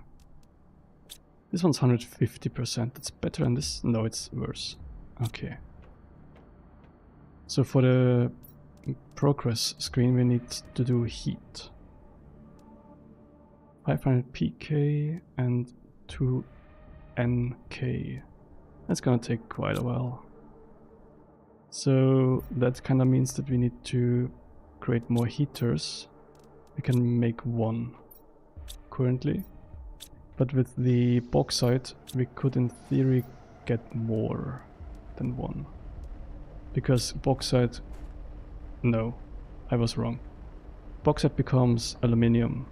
S1: This one's 150%. That's better than this. No, it's worse. Okay. So for the progress screen we need to do heat. 500 pk and 2 nk. That's gonna take quite a while. So that kind of means that we need to create more heaters. We can make one currently, but with the bauxite we could in theory get more than one, because bauxite... No, I was wrong. Bauxite becomes aluminium.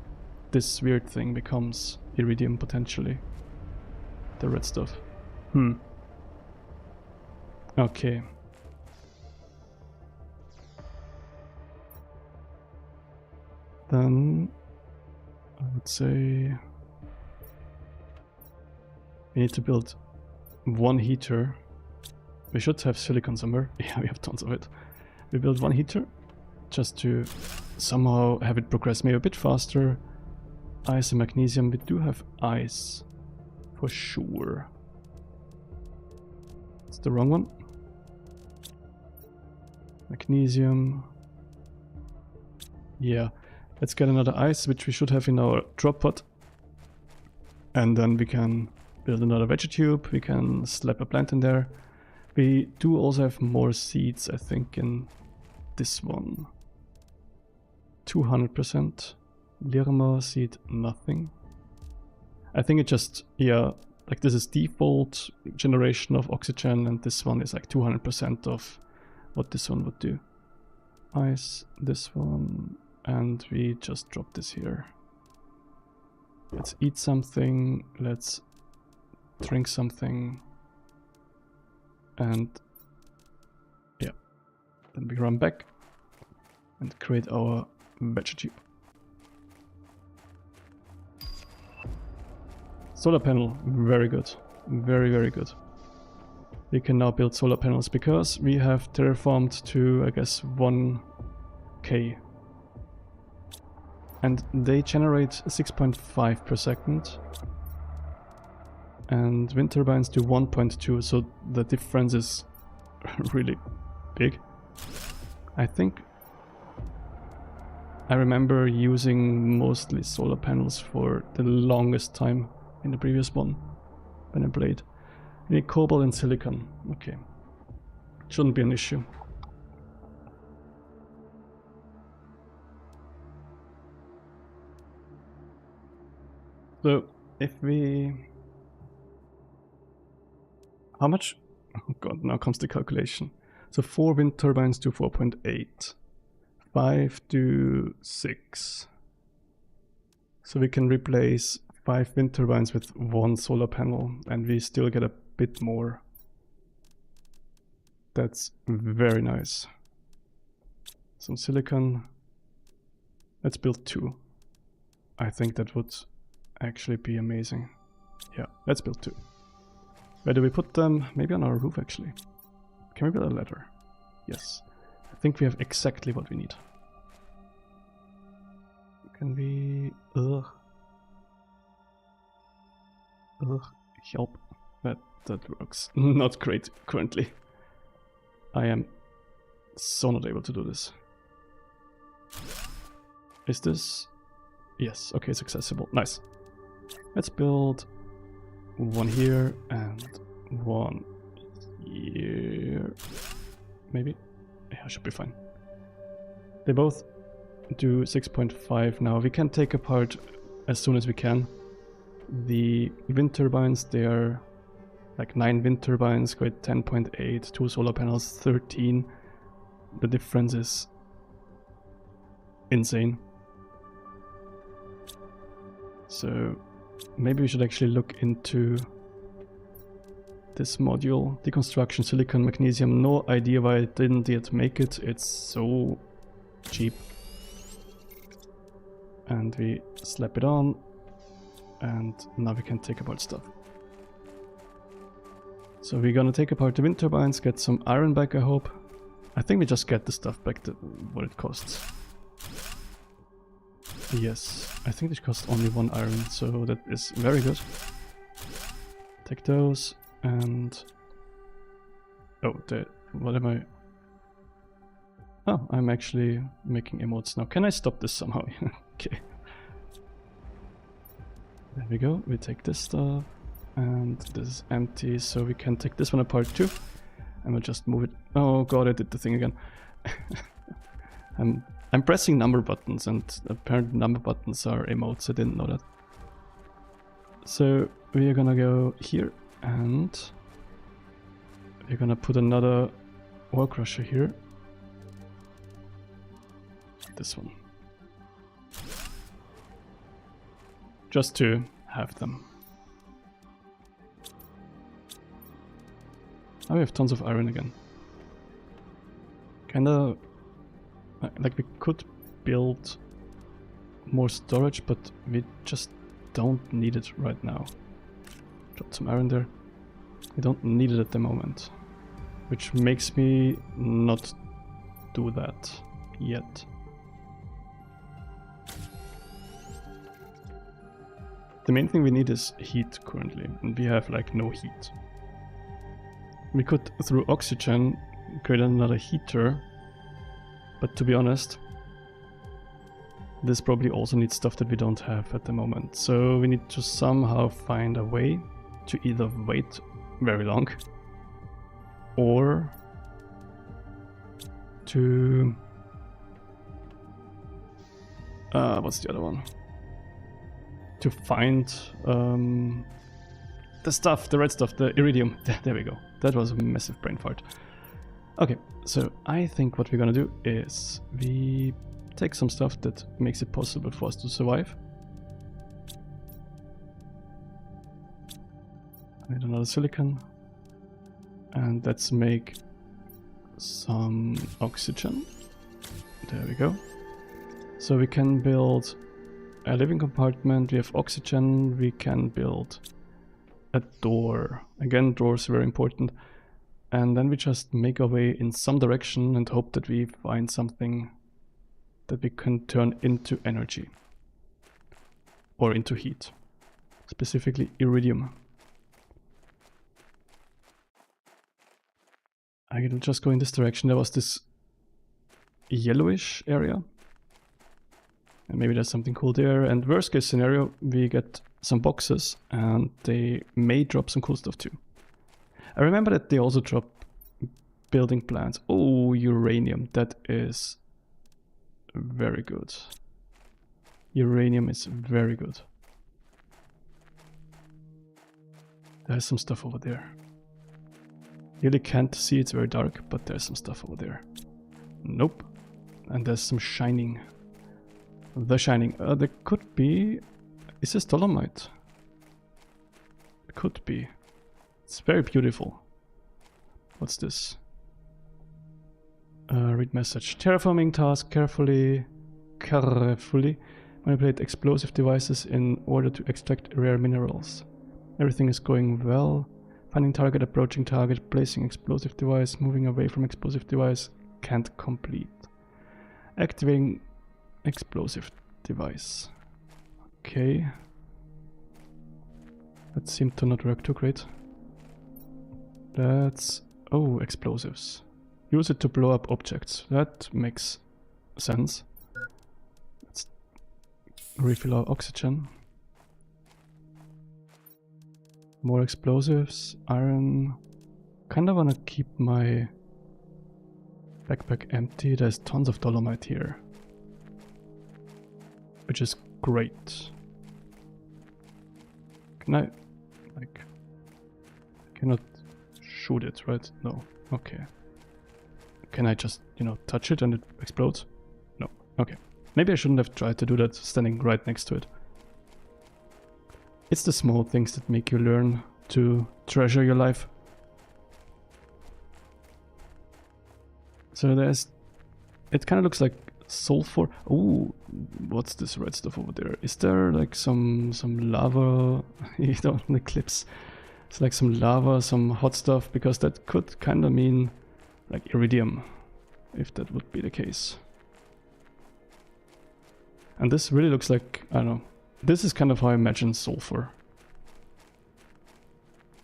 S1: This weird thing becomes iridium potentially. The red stuff. Okay. Then I would say we need to build one heater. We should have silicon somewhere. Yeah, we have tons of it. We build one heater just to somehow have it progress maybe a bit faster. Ice and magnesium. We do have ice for sure. It's the wrong one. Magnesium. Yeah. Let's get another ice, which we should have in our drop pod. And then we can build another veggie tube. We can slap a plant in there. We do also have more seeds, I think, in this one. 200%. Lirma seed, nothing. I think it just, yeah, like this is default generation of oxygen, and this one is like 200% of what this one would do. Ice, this one, and we just drop this here. Let's eat something, let's drink something, and yeah, then we run back and create our veggie tube. Solar panel, very good, very good. We can now build solar panels because we have terraformed to, I guess, 1k. And they generate 6.5 per second. And wind turbines do 1.2, so the difference is really big. I think I remember using mostly solar panels for the longest time in the previous one when I played. We need cobalt and silicon. Okay. Shouldn't be an issue. So if we... How much? Oh god, now comes the calculation. So 4 wind turbines to 4.8. 5 to 6. So we can replace 5 wind turbines with 1 solar panel and we still get a bit more. That's very nice. Some silicon. Let's build 2. I think that would actually be amazing. Yeah, let's build 2. Where do we put them? Maybe on our roof actually. Can we build a ladder? Yes. I think we have exactly what we need. Can we... Ugh, help. That works. Not great currently. I am so not able to do this. Is this... Yes, okay, it's accessible. Nice. Let's build 1 here and 1 here. Maybe? Yeah, I should be fine. They both do 6.5 now. We can take apart as soon as we can. The wind turbines, they are like 9 wind turbines, quite 10.8, 2 solar panels, 13. The difference is insane. So maybe we should actually look into this module. Deconstruction, silicon, magnesium. No idea why I didn't yet make it. It's so cheap. And we slap it on. And now we can take apart stuff. So we're gonna take apart the wind turbines, get some iron back, I hope. I think we just get the stuff back to what it costs. Yes, I think it costs only 1 iron, so that is very good. Take those and... Oh, what am I... Oh, I'm actually making emotes now. Can I stop this somehow? Okay. There we go, we take this stuff. And this is empty, so we can take this one apart too. And we'll just move it. Oh god, I did the thing again. I'm pressing number buttons, and apparently number buttons are emotes. I didn't know that. So we're gonna go here, and we're gonna put another ore crusher here. This one. Just to have them. Now we have tons of iron again. Kinda... like we could build more storage, but we just don't need it right now. Drop some iron there. We don't need it at the moment. Which makes me not do that yet. The main thing we need is heat currently, and we have like no heat. We could, through oxygen, create another heater, but to be honest, this probably also needs stuff that we don't have at the moment. So we need to somehow find a way to either wait very long, or to... what's the other one? To find the stuff, the red stuff, the iridium. There we go. That was a massive brain fart. Okay, so I think what we're gonna do is we take some stuff that makes it possible for us to survive. I need another silicon. And let's make some oxygen. There we go. So we can build a living compartment, we have oxygen, we can build a door. Again, doors are very important. And then we just make our way in some direction and hope that we find something that we can turn into energy. Or into heat. Specifically iridium. I will just go in this direction. There was this yellowish area. And maybe there's something cool there. And worst case scenario, we get some boxes and they may drop some cool stuff too. I remember that they also drop building plants. Oh, uranium. That is very good. Uranium is very good. There's some stuff over there. Really can't see, it's very dark, but there's some stuff over there. Nope. And there's some shining. The shining. There could be... Is this dolomite? It could be. It's very beautiful. What's this? Read message. Terraforming task carefully. Manipulate explosive devices in order to extract rare minerals. Everything is going well. Finding target, approaching target, placing explosive device, moving away from explosive device. Can't complete. Activating explosive device. Okay. That seemed to not work too great. That's... Oh, explosives. Use it to blow up objects. That makes sense. Let's refill our oxygen. More explosives, iron. Kinda wanna keep my backpack empty. There's tons of dolomite here, which is great. Can I, like, cannot shoot it, right? No. Okay. Can I just, you know, touch it and it explodes? No. Okay. Maybe I shouldn't have tried to do that standing right next to it. It's the small things that make you learn to treasure your life. So there's... It kind of looks like sulfur. Oh, what's this red stuff over there? Is there like some lava? You know, in the clips. It's like some lava, some hot stuff, because that could kind of mean like iridium, if that would be the case. And this really looks like, I don't know, this is kind of how I imagine sulfur.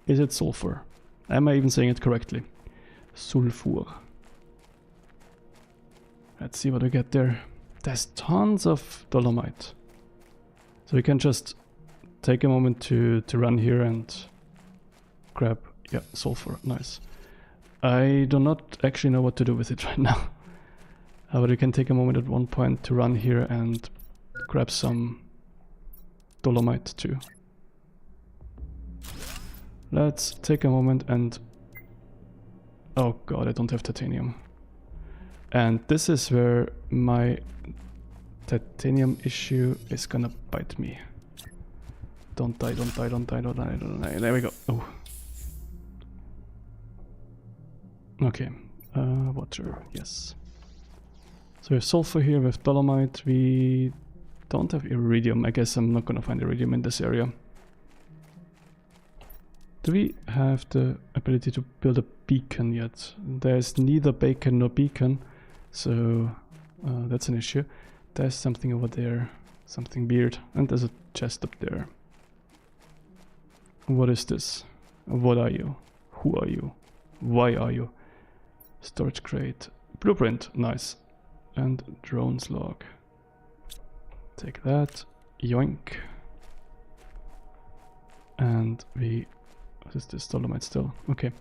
S1: Is it sulfur? Am I even saying it correctly? Sulfur. Let's see what we get there. There's tons of dolomite. So we can just take a moment to run here and grab, yeah, sulfur, nice. I do not actually know what to do with it right now. But we can take a moment at one point to run here and grab some dolomite too. Let's take a moment and... Oh god, I don't have titanium. And this is where my titanium issue is gonna bite me. Don't die, don't die, don't die, don't die, don't die. There we go. Oh. Okay. Water, yes. So we have sulfur here, we have dolomite, we don't have iridium. I guess I'm not gonna find iridium in this area. Do we have the ability to build a beacon yet? There's neither bacon nor beacon, so that's an issue. There's something over there, something weird, and there's a chest up there. What is this? What are you? Who are you? Why are you? Storage crate. Blueprint, nice. And drones log. Take that. Yoink. And we... What is this? Dolomite still. Okay.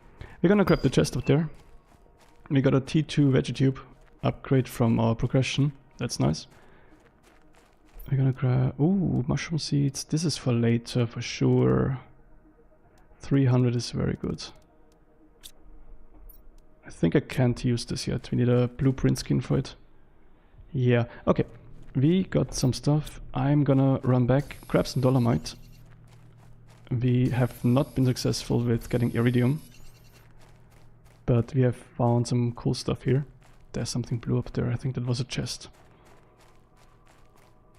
S1: We're gonna grab the chest up there. We got a T2 vegetube upgrade from our progression. That's nice. We're gonna grab... Ooh, mushroom seeds. This is for later, for sure. 300 is very good. I think I can't use this yet. We need a blueprint skin for it. Yeah, okay. We got some stuff. I'm gonna run back, grab some dolomite. We have not been successful with getting iridium, but we have found some cool stuff here. There's something blue up there. I think that was a chest.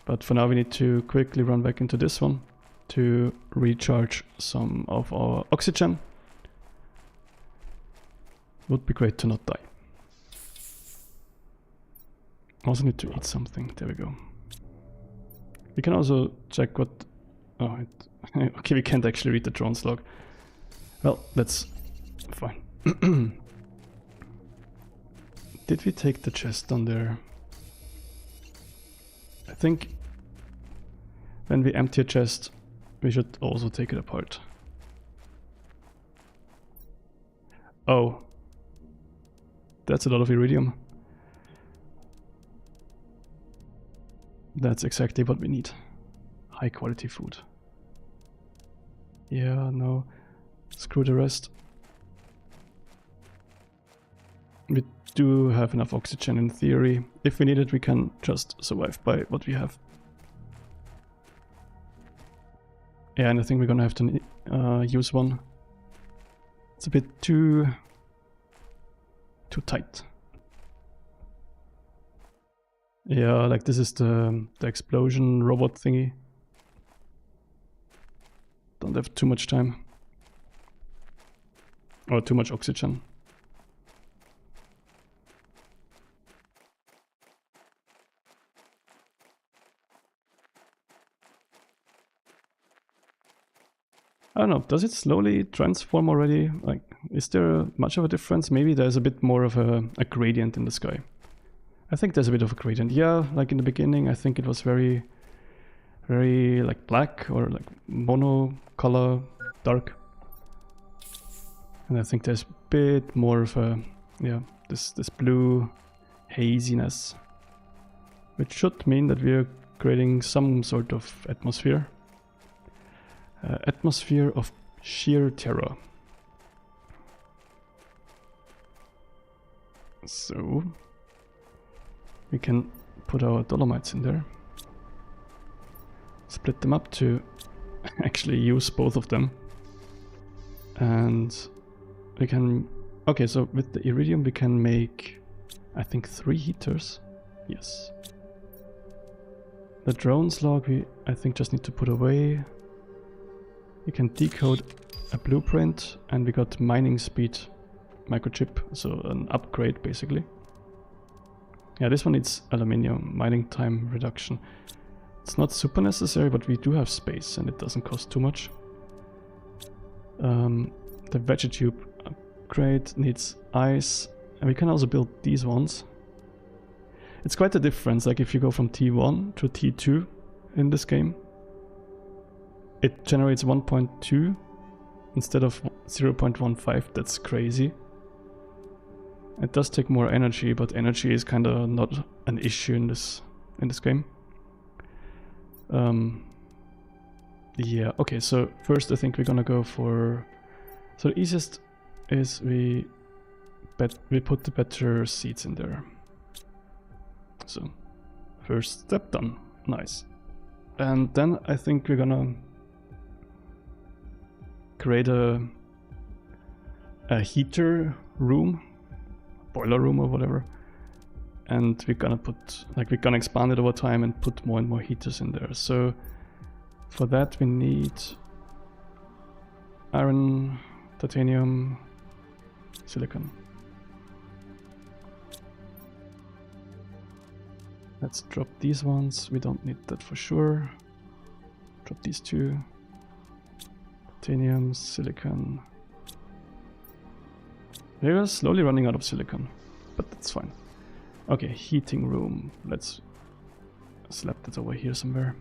S1: But for now we need to quickly run back into this one to recharge some of our oxygen. Would be great to not die. Also need to eat something. There we go. We can also check what... Oh, okay, we can't actually read the drones log. Well, that's fine. Did we take the chest on there? I think when we empty a chest, we should also take it apart. Oh. That's a lot of iridium. That's exactly what we need. High quality food. Yeah, no. screw the rest. We do have enough oxygen in theory. If we need it, we can just survive by what we have. Yeah, and I think we're gonna have to use one. It's a bit too tight. Yeah, like this is the explosion robot thingy. Don't have too much time. Or too much oxygen. I don't know, does it slowly transform already? Like, is there much of a difference? Maybe there's a bit more of a gradient in the sky. I think there's a bit of a gradient. Yeah, like in the beginning, I think it was very like black or like mono color, dark. And I think there's a bit more of a, yeah, this blue haziness. Which should mean that we're creating some sort of atmosphere. Atmosphere of sheer terror. So we can put our dolomites in there. Split them up to actually use both of them. And we can... Okay, so with the iridium we can make, I think, 3 heaters. Yes. The drones log we, I think, just need to put away. We can decode a blueprint, and we got mining speed microchip, so an upgrade basically. Yeah, this one needs aluminium, mining time reduction. It's not super necessary, but we do have space and it doesn't cost too much. The vegetube upgrade needs ice, and we can also build these ones. It's quite a difference, like if you go from T1 to T2 in this game. It generates 1.2 instead of 0.15, that's crazy. It does take more energy, but energy is kind of not an issue in this game. Yeah, okay, so first I think we're gonna go for... So the easiest is we put the better seeds in there. So, first step done. Nice. And then I think we're gonna create a heater room, boiler room or whatever, and we're gonna expand it over time and put more and more heaters in there. So for that we need iron, titanium, silicon. Let's drop these ones, we don't need that for sure. Drop these 2. Titanium, silicon. We are slowly running out of silicon, but that's fine. Okay, heating room. Let's slap that over here somewhere.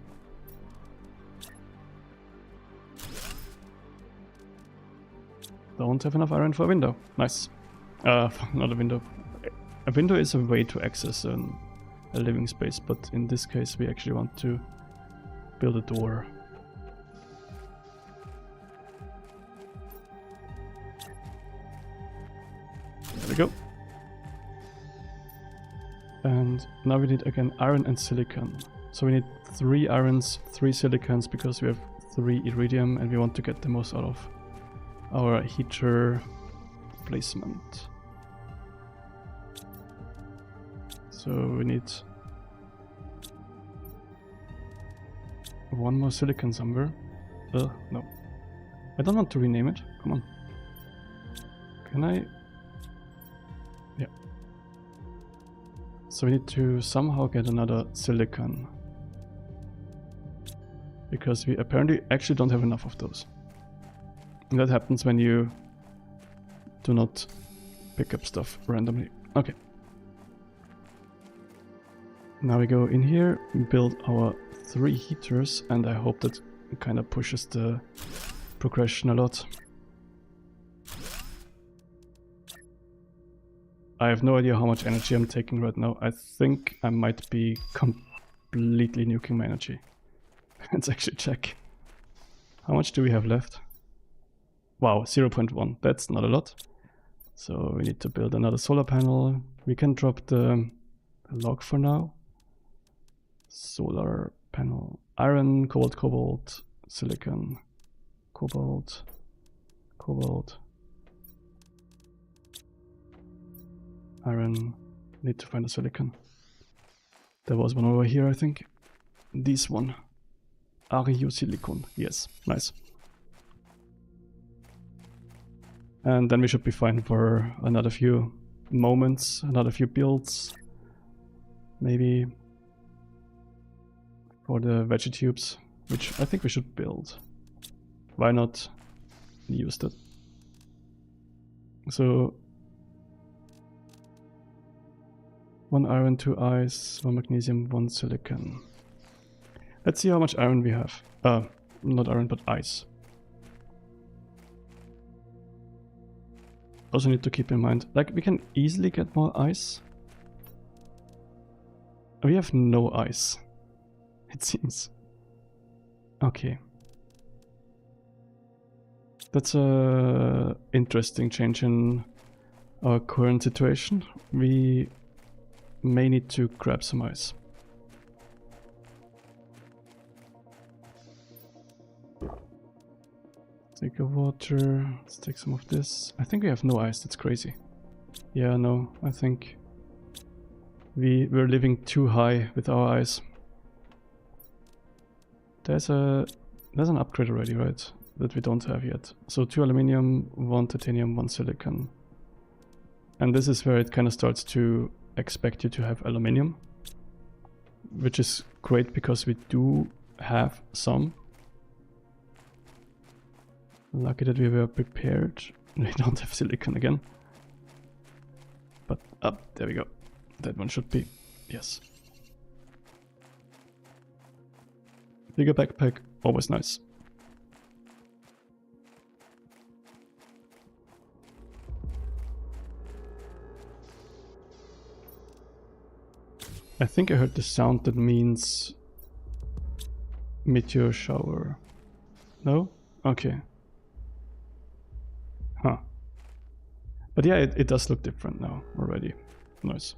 S1: Don't have enough iron for a window. Nice. Not a window. A window is a way to access a living space, but in this case we actually want to build a door. There we go. And now we need again iron and silicon. So we need 3 irons, 3 silicons, because we have 3 iridium and we want to get the most out of our heater placement. So we need 1 more silicon somewhere. No. I don't want to rename it. Come on. Can I? Yeah. So we need to somehow get another silicon. Because we apparently actually don't have enough of those. And that happens when you do not pick up stuff randomly. Okay. Now we go in here, we build our 3 heaters, and I hope that it kind of pushes the progression a lot. I have no idea how much energy I'm taking right now. I think I might be completely nuking my energy. Let's actually check. How much do we have left? Wow, 0.1. That's not a lot. So we need to build another solar panel. We can drop the log for now. Solar panel. Iron, cobalt, silicon, cobalt. Iron. Need to find a silicon. There was one over here, I think. This one. Silicon. Yes, nice. And then we should be fine for another few moments, another few builds. Maybe for the veggie tubes, which I think we should build. Why not use that? So 1 iron, 2 ice, 1 magnesium, 1 silicon. Let's see how much iron we have. Not iron, but ice. Also need to keep in mind, like, we can easily get more ice. We have no ice, it seems. Okay. That's a interesting change in our current situation. We may need to grab some ice. Take a water, let's take some of this. I think we have no ice, that's crazy. Yeah, no, I think we're living too high with our ice. There's an upgrade already, right? That we don't have yet. So 2 aluminium, 1 titanium, 1 silicon. And this is where it kind of starts to expect you to have aluminium. Which is great because we do have some. Lucky that we were prepared. We don't have silicon again. But up, there we go. That one should be, yes. Bigger backpack, always nice. I think I heard the sound that means meteor shower. No? Okay. Huh. But yeah, it does look different now already. Nice.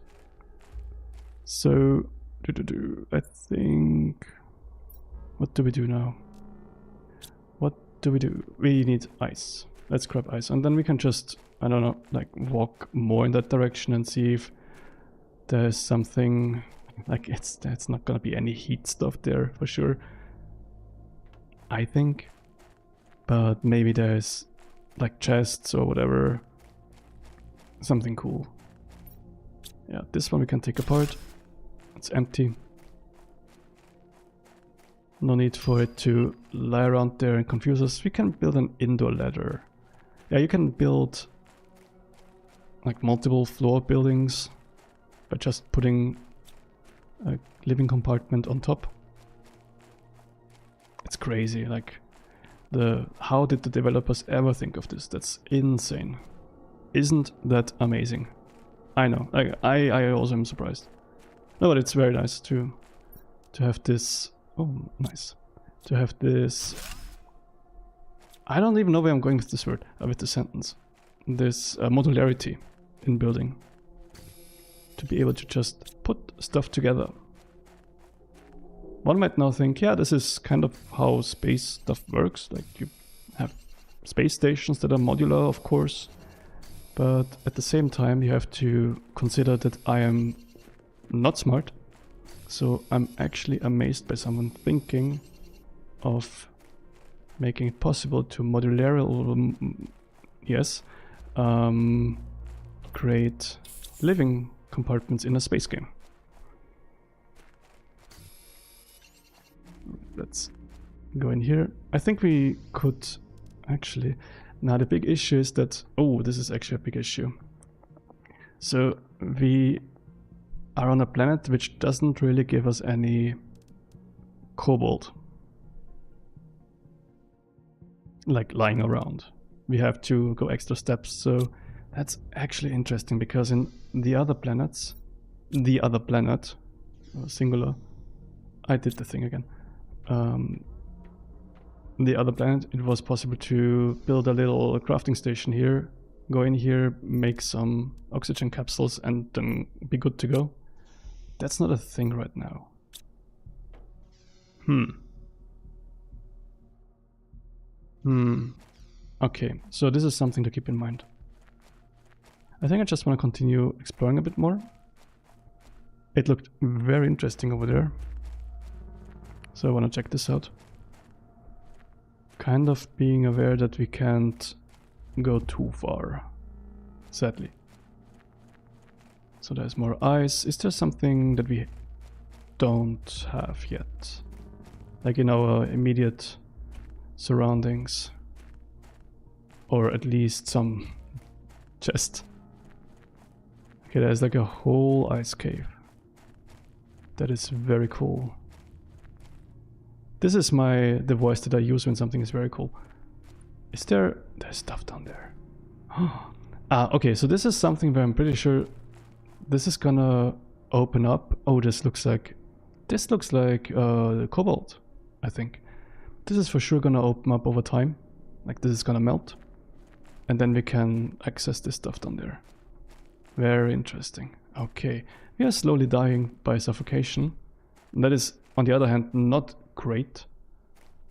S1: So, I think... What do we do now? What do we do? We need ice. Let's grab ice. And then we can just, I don't know, like walk more in that direction and see if there's something... Like, it's not gonna be any heat stuff there for sure. I think. But maybe there's like chests or whatever. Something cool. Yeah, this one we can take apart. It's empty. No need for it to lie around there and confuse us. We can build an indoor ladder. Yeah, you can build like multiple floor buildings by just putting a living compartment on top. It's crazy, like how did the developers ever think of this? That's insane. Isn't that amazing? I know, like, I also am surprised. No, but it's very nice to have this. Oh, nice. To have this... I don't even know where I'm going with this word, with the sentence. This modularity in building. To be able to just put stuff together. One might now think, yeah, this is kind of how space stuff works. Like, you have space stations that are modular, of course. But at the same time, you have to consider that I am not smart. So I'm actually amazed by someone thinking of making it possible to modularly, yes, create living compartments in a space game. Let's go in here. I think we could actually... Now the big issue is that... Oh, this is actually a big issue. So we are on a planet which doesn't really give us any cobalt. Like lying around. We have to go extra steps, so that's actually interesting because in the other planets, the other planet, singular, I did the thing again. the other planet, it was possible to build a little crafting station here, go in here, make some oxygen capsules, and then be good to go. That's not a thing right now. Okay, so this is something to keep in mind. I think I just want to continue exploring a bit more. It looked very interesting over there, so I want to check this out. Kind of being aware that we can't go too far, sadly. So there's more ice. Is there something that we don't have yet? Like in our immediate surroundings? Or at least some chest. Okay, there's like a whole ice cave. That is very cool. This is the voice that I use when something is very cool. Is there's stuff down there. Okay, so this is something where I'm pretty sure this is gonna open up. Oh, this looks like cobalt, I think. This is for sure gonna open up over time. Like this is gonna melt. And then we can access this stuff down there. Very interesting. Okay, we are slowly dying by suffocation. And that is, on the other hand, not great.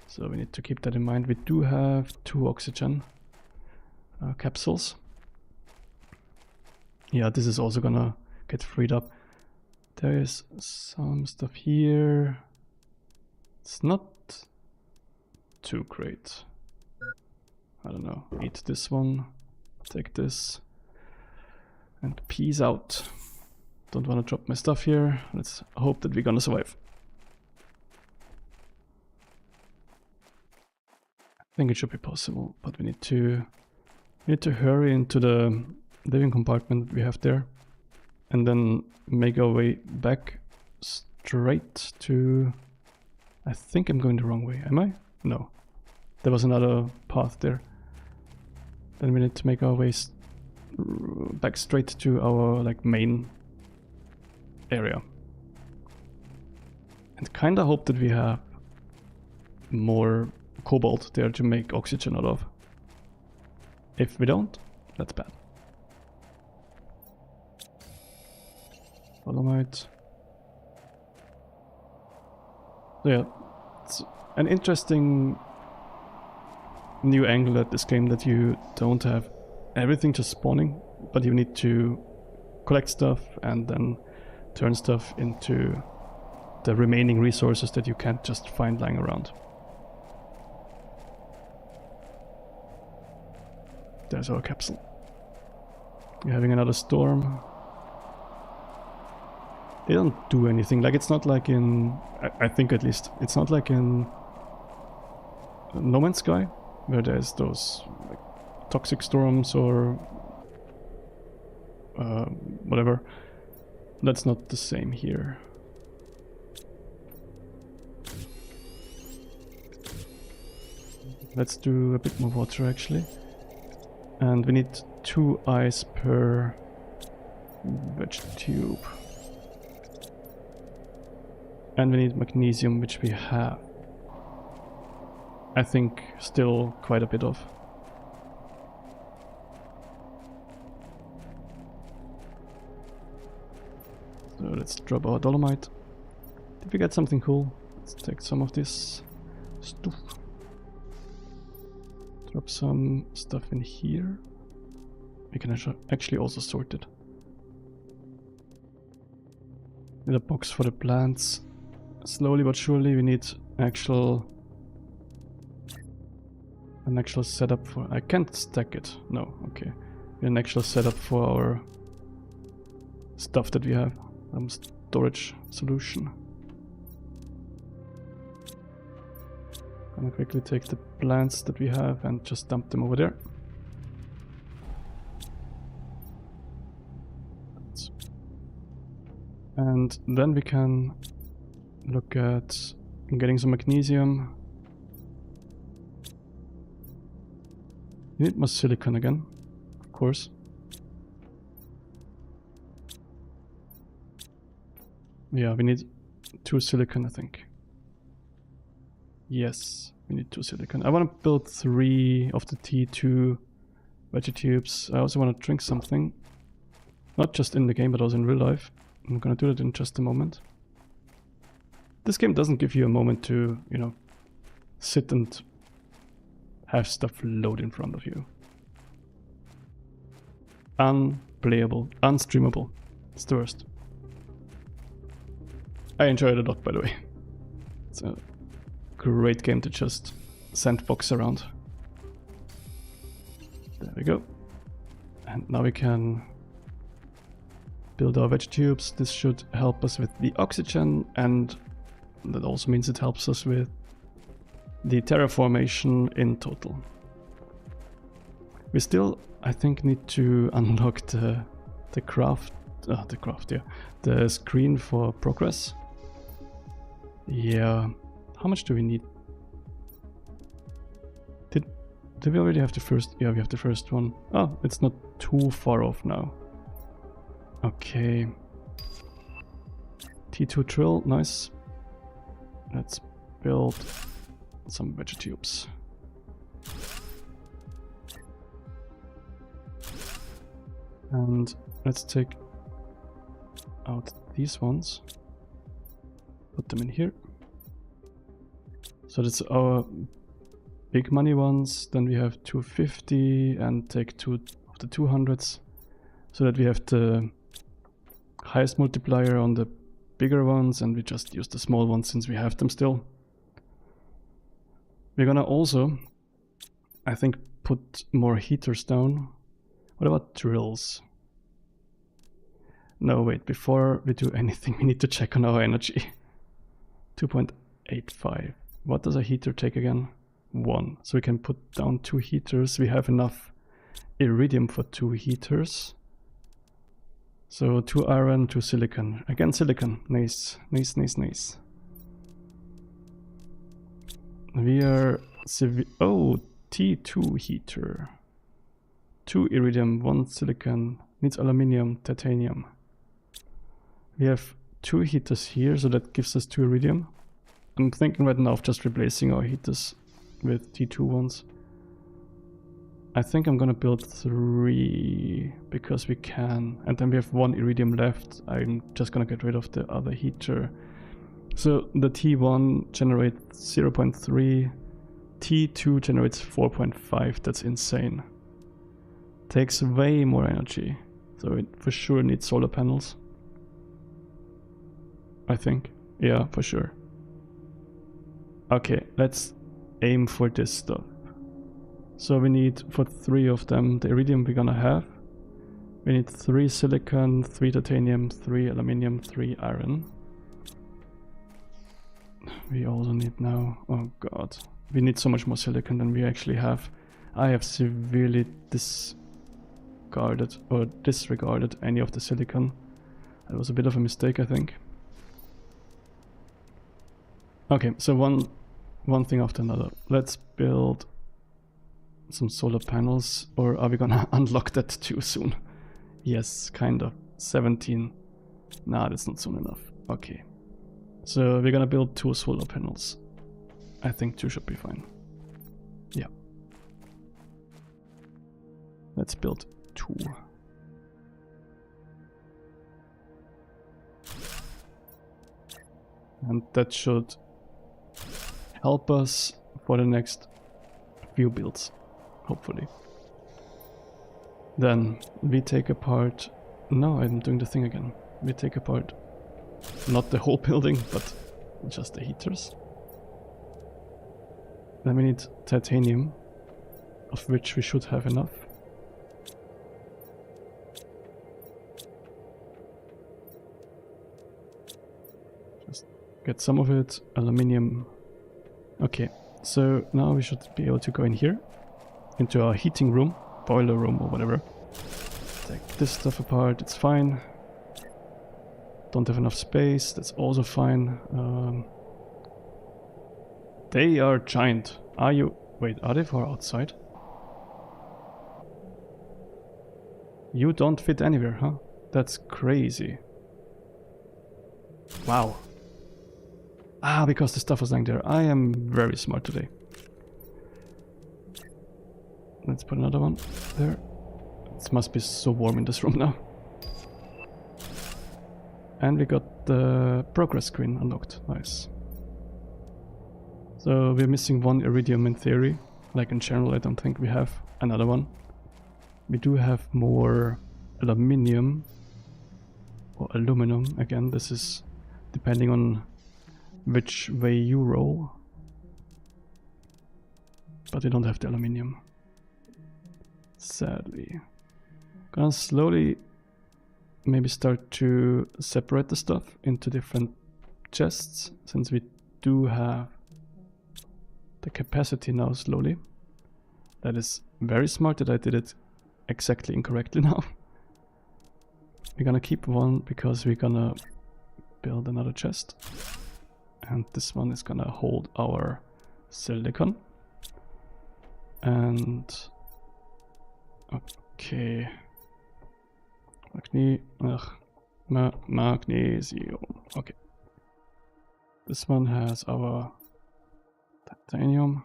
S1: So we need to keep that in mind. We do have 2 oxygen capsules. Yeah, this is also gonna get freed up. There is some stuff here. It's not too great. I don't know. Eat this one. Take this. And peace out. Don't want to drop my stuff here. Let's hope that we're gonna survive. I think it should be possible, but we need to hurry into the living compartment we have there, and then make our way back straight to... I think I'm going the wrong way. Am I? No. There was another path there. Then we need to make our way back straight to our main area. And kinda hope that we have more cobalt there to make oxygen out of. If we don't, that's bad. Dolomite. So yeah, it's an interesting new angle at this game, that you don't have everything just spawning, but you need to collect stuff and then turn stuff into the remaining resources that you can't just find lying around. There's our capsule. We're having another storm. They don't do anything. Like, it's not like in... I think at least. It's not like in No Man's Sky, where there's those toxic storms or whatever. That's not the same here. Let's do a bit more water actually. And we need 2 ice per veg tube. And we need magnesium, which we have. I think still quite a bit of. So let's drop our dolomite. Did we get something cool? Let's take some of this stuff. Drop some stuff in here. We can actually also sort it. Need a box for the plants. Slowly but surely we need an actual setup for... I can't stack it. No, okay. An actual setup for our stuff that we have. Storage solution. Gonna quickly take the plants that we have and just dump them over there. And then we can look at getting some magnesium. We need more silicon again, of course. Yeah, we need 2 silicon, I think. Yes. We need 2 silicon. I want to build 3 of the T2 veggie tubes. I also want to drink something. Not just in the game, but also in real life. I'm gonna do that in just a moment. This game doesn't give you a moment to, you know, sit and have stuff load in front of you. Unplayable, unstreamable. It's the worst. I enjoy it a lot, by the way. It's a great game to just sandbox around. There we go. And now we can build our veg tubes. This should help us with the oxygen, and that also means it helps us with the terraformation in total. We still, I think, need to unlock the screen for progress. Yeah, how much do we need? Did we already have the first? Yeah, we have the first one. Oh, it's not too far off now. Okay. T2 drill, nice. Let's build some veggie tubes. And let's take out these ones. Put them in here. So that's our big money ones. Then we have 250 and take 2 of the 200s. So that we have the highest multiplier on the bigger ones, and we just use the small ones since we have them still. We're gonna also, I think, put more heaters down. What about drills? No, wait, before we do anything, we need to check on our energy. 2.85. What does a heater take again? 1. So we can put down 2 heaters. We have enough iridium for 2 heaters. So 2 iron, 2 silicon. Again silicon. Nice, nice, nice, nice. We are oh, T2 heater. 2 iridium, 1 silicon. Needs aluminium, titanium. We have 2 heaters here, so that gives us 2 iridium. I'm thinking right now of just replacing our heaters with T2 ones. I think I'm gonna build 3 because we can, and then we have 1 iridium left. I'm just gonna get rid of the other heater. So the T1 generates 0.3, T2 generates 4.5. That's insane. Takes way more energy, so it for sure needs solar panels. I think, yeah, for sure. Okay, let's aim for this stuff. So we need, for 3 of them, the iridium we're gonna have. We need 3 silicon, 3 titanium, 3 aluminium, 3 iron. We also need now, oh god, we need so much more silicon than we actually have. I have severely disregarded any of the silicon. That was a bit of a mistake, I think. Okay, so one thing after another. Let's build some solar panels, or are we gonna unlock that too soon? Yes, kind of. 17. Nah, that's not soon enough. Okay. So we're gonna build 2 solar panels. I think 2 should be fine. Yeah. Let's build 2. And that should help us for the next few builds, hopefully. Then we take apart... No, I'm doing the thing again. We take apart not the whole building, but just the heaters. Then we need titanium, of which we should have enough. Just get some of it, aluminium. Okay, so now we should be able to go in here, into our heating room, boiler room or whatever. Take this stuff apart, it's fine. Don't have enough space, that's also fine. They are giant. Are you... Wait, are they far outside? You don't fit anywhere, huh? That's crazy. Wow. Ah, because the stuff was lying there. I am very smart today. Let's put another one there. It must be so warm in this room now. And we got the progress screen unlocked. Nice. So we're missing one iridium in theory. Like in general, I don't think we have another one. We do have more aluminium. Or aluminum. Again, this is depending on which way you roll. But we don't have the aluminium. Sadly. Gonna slowly maybe start to separate the stuff into different chests, since we do have the capacity now slowly. That is very smart that I did it exactly incorrectly now. We're gonna keep one because we're gonna build another chest. And this one is gonna hold our silicon. And okay. Magnesium. Okay. This one has our titanium.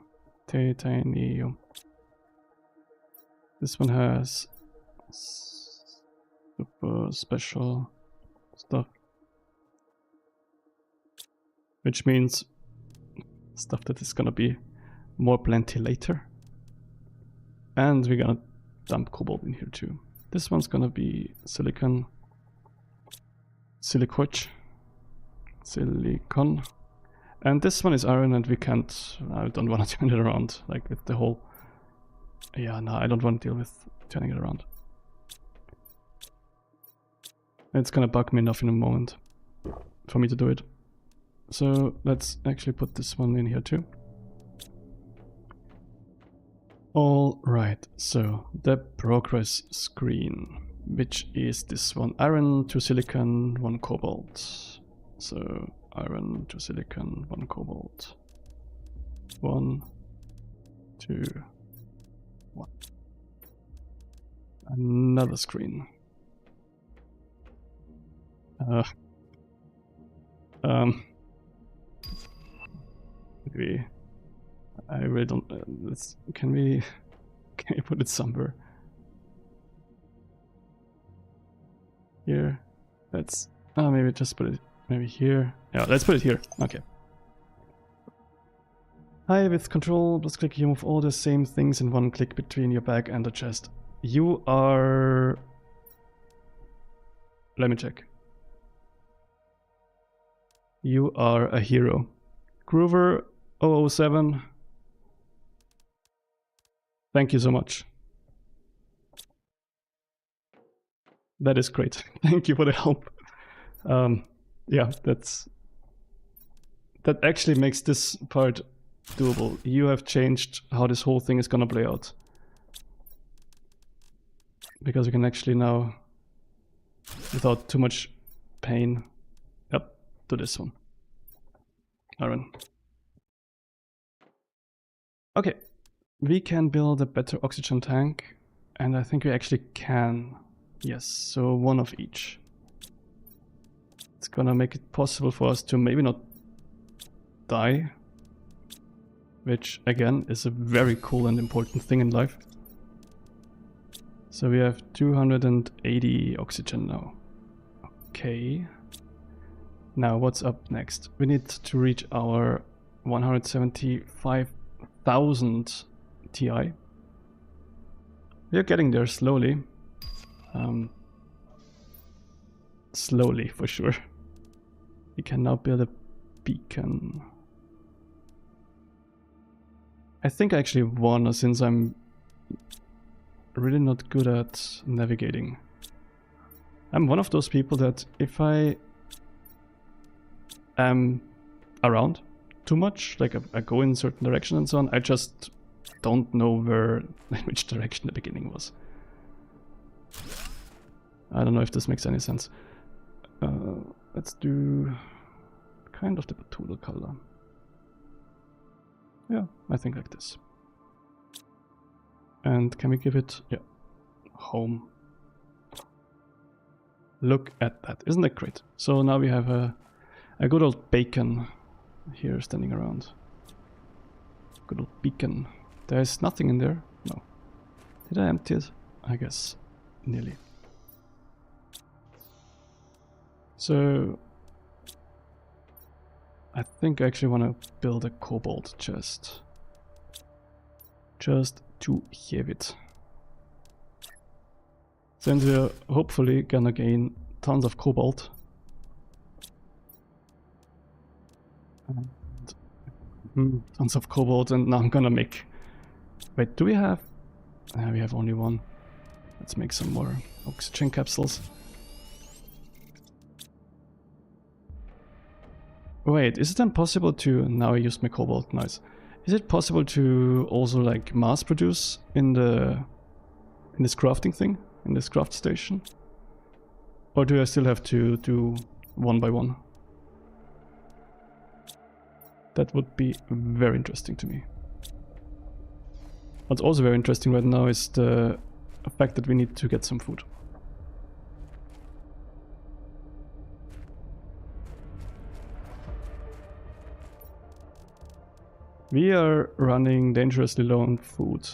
S1: This one has super special stuff. Which means stuff that is gonna be more plenty later. And we're gonna dump cobalt in here too. This one's gonna be silicon. Silicon. And this one is iron, and we can't... I don't want to turn it around, like with the whole... Yeah, no, I don't want to deal with turning it around. It's gonna bug me enough in a moment for me to do it. So let's actually put this one in here too. Alright, so the progress screen, which is this one. Iron to silicon, 1 cobalt. So iron to silicon, 1 cobalt. 1, 2, 1. Another screen. Maybe I really don't. Can we put it somewhere? Here. Let's. Maybe just put it. Maybe here. Yeah, let's put it here. Okay. Hi, with control plus click you move all the same things in one click between your back and the chest. You are. Let me check. You are a hero. Groover 007. Thank you so much. That is great. Thank you for the help. Yeah, that actually makes this part doable. You have changed how this whole thing is gonna play out. Because we can actually now, without too much pain, yep, do this one. Iron. Okay, we can build a better oxygen tank, and I think we actually can. Yes, so 1 of each. It's gonna make it possible for us to maybe not die, which again is a very cool and important thing in life. So we have 280 oxygen now. Okay. Now what's up next? We need to reach our 175,000 Ti. We're getting there slowly. Slowly for sure. We can now build a beacon. I think I actually won, since I'm really not good at navigating. I'm one of those people that if I am around too much, like I go in a certain direction and so on, I just don't know which direction the beginning was. I don't know if this makes any sense. Let's do kind of the Batoodle color. Yeah, I think like this. And can we give it, yeah, home. Look at that, isn't that great? So now we have a good old bacon here standing around. Good old beacon. There's nothing in there? No. Did I empty it? I guess nearly. So I think I actually want to build a cobalt chest. Just to have it. Since we're hopefully gonna gain tons of cobalt. And, tons of cobalt, and now I'm gonna make... Wait, do we have... we have only one. Let's make some more oxygen capsules. Wait, is it then possible to... Now I used my cobalt, nice. Is it possible to also like mass produce in this crafting thing? In this craft station? Or do I still have to do one by one? That would be very interesting to me. What's also very interesting right now is the fact that we need to get some food. We are running dangerously low on food.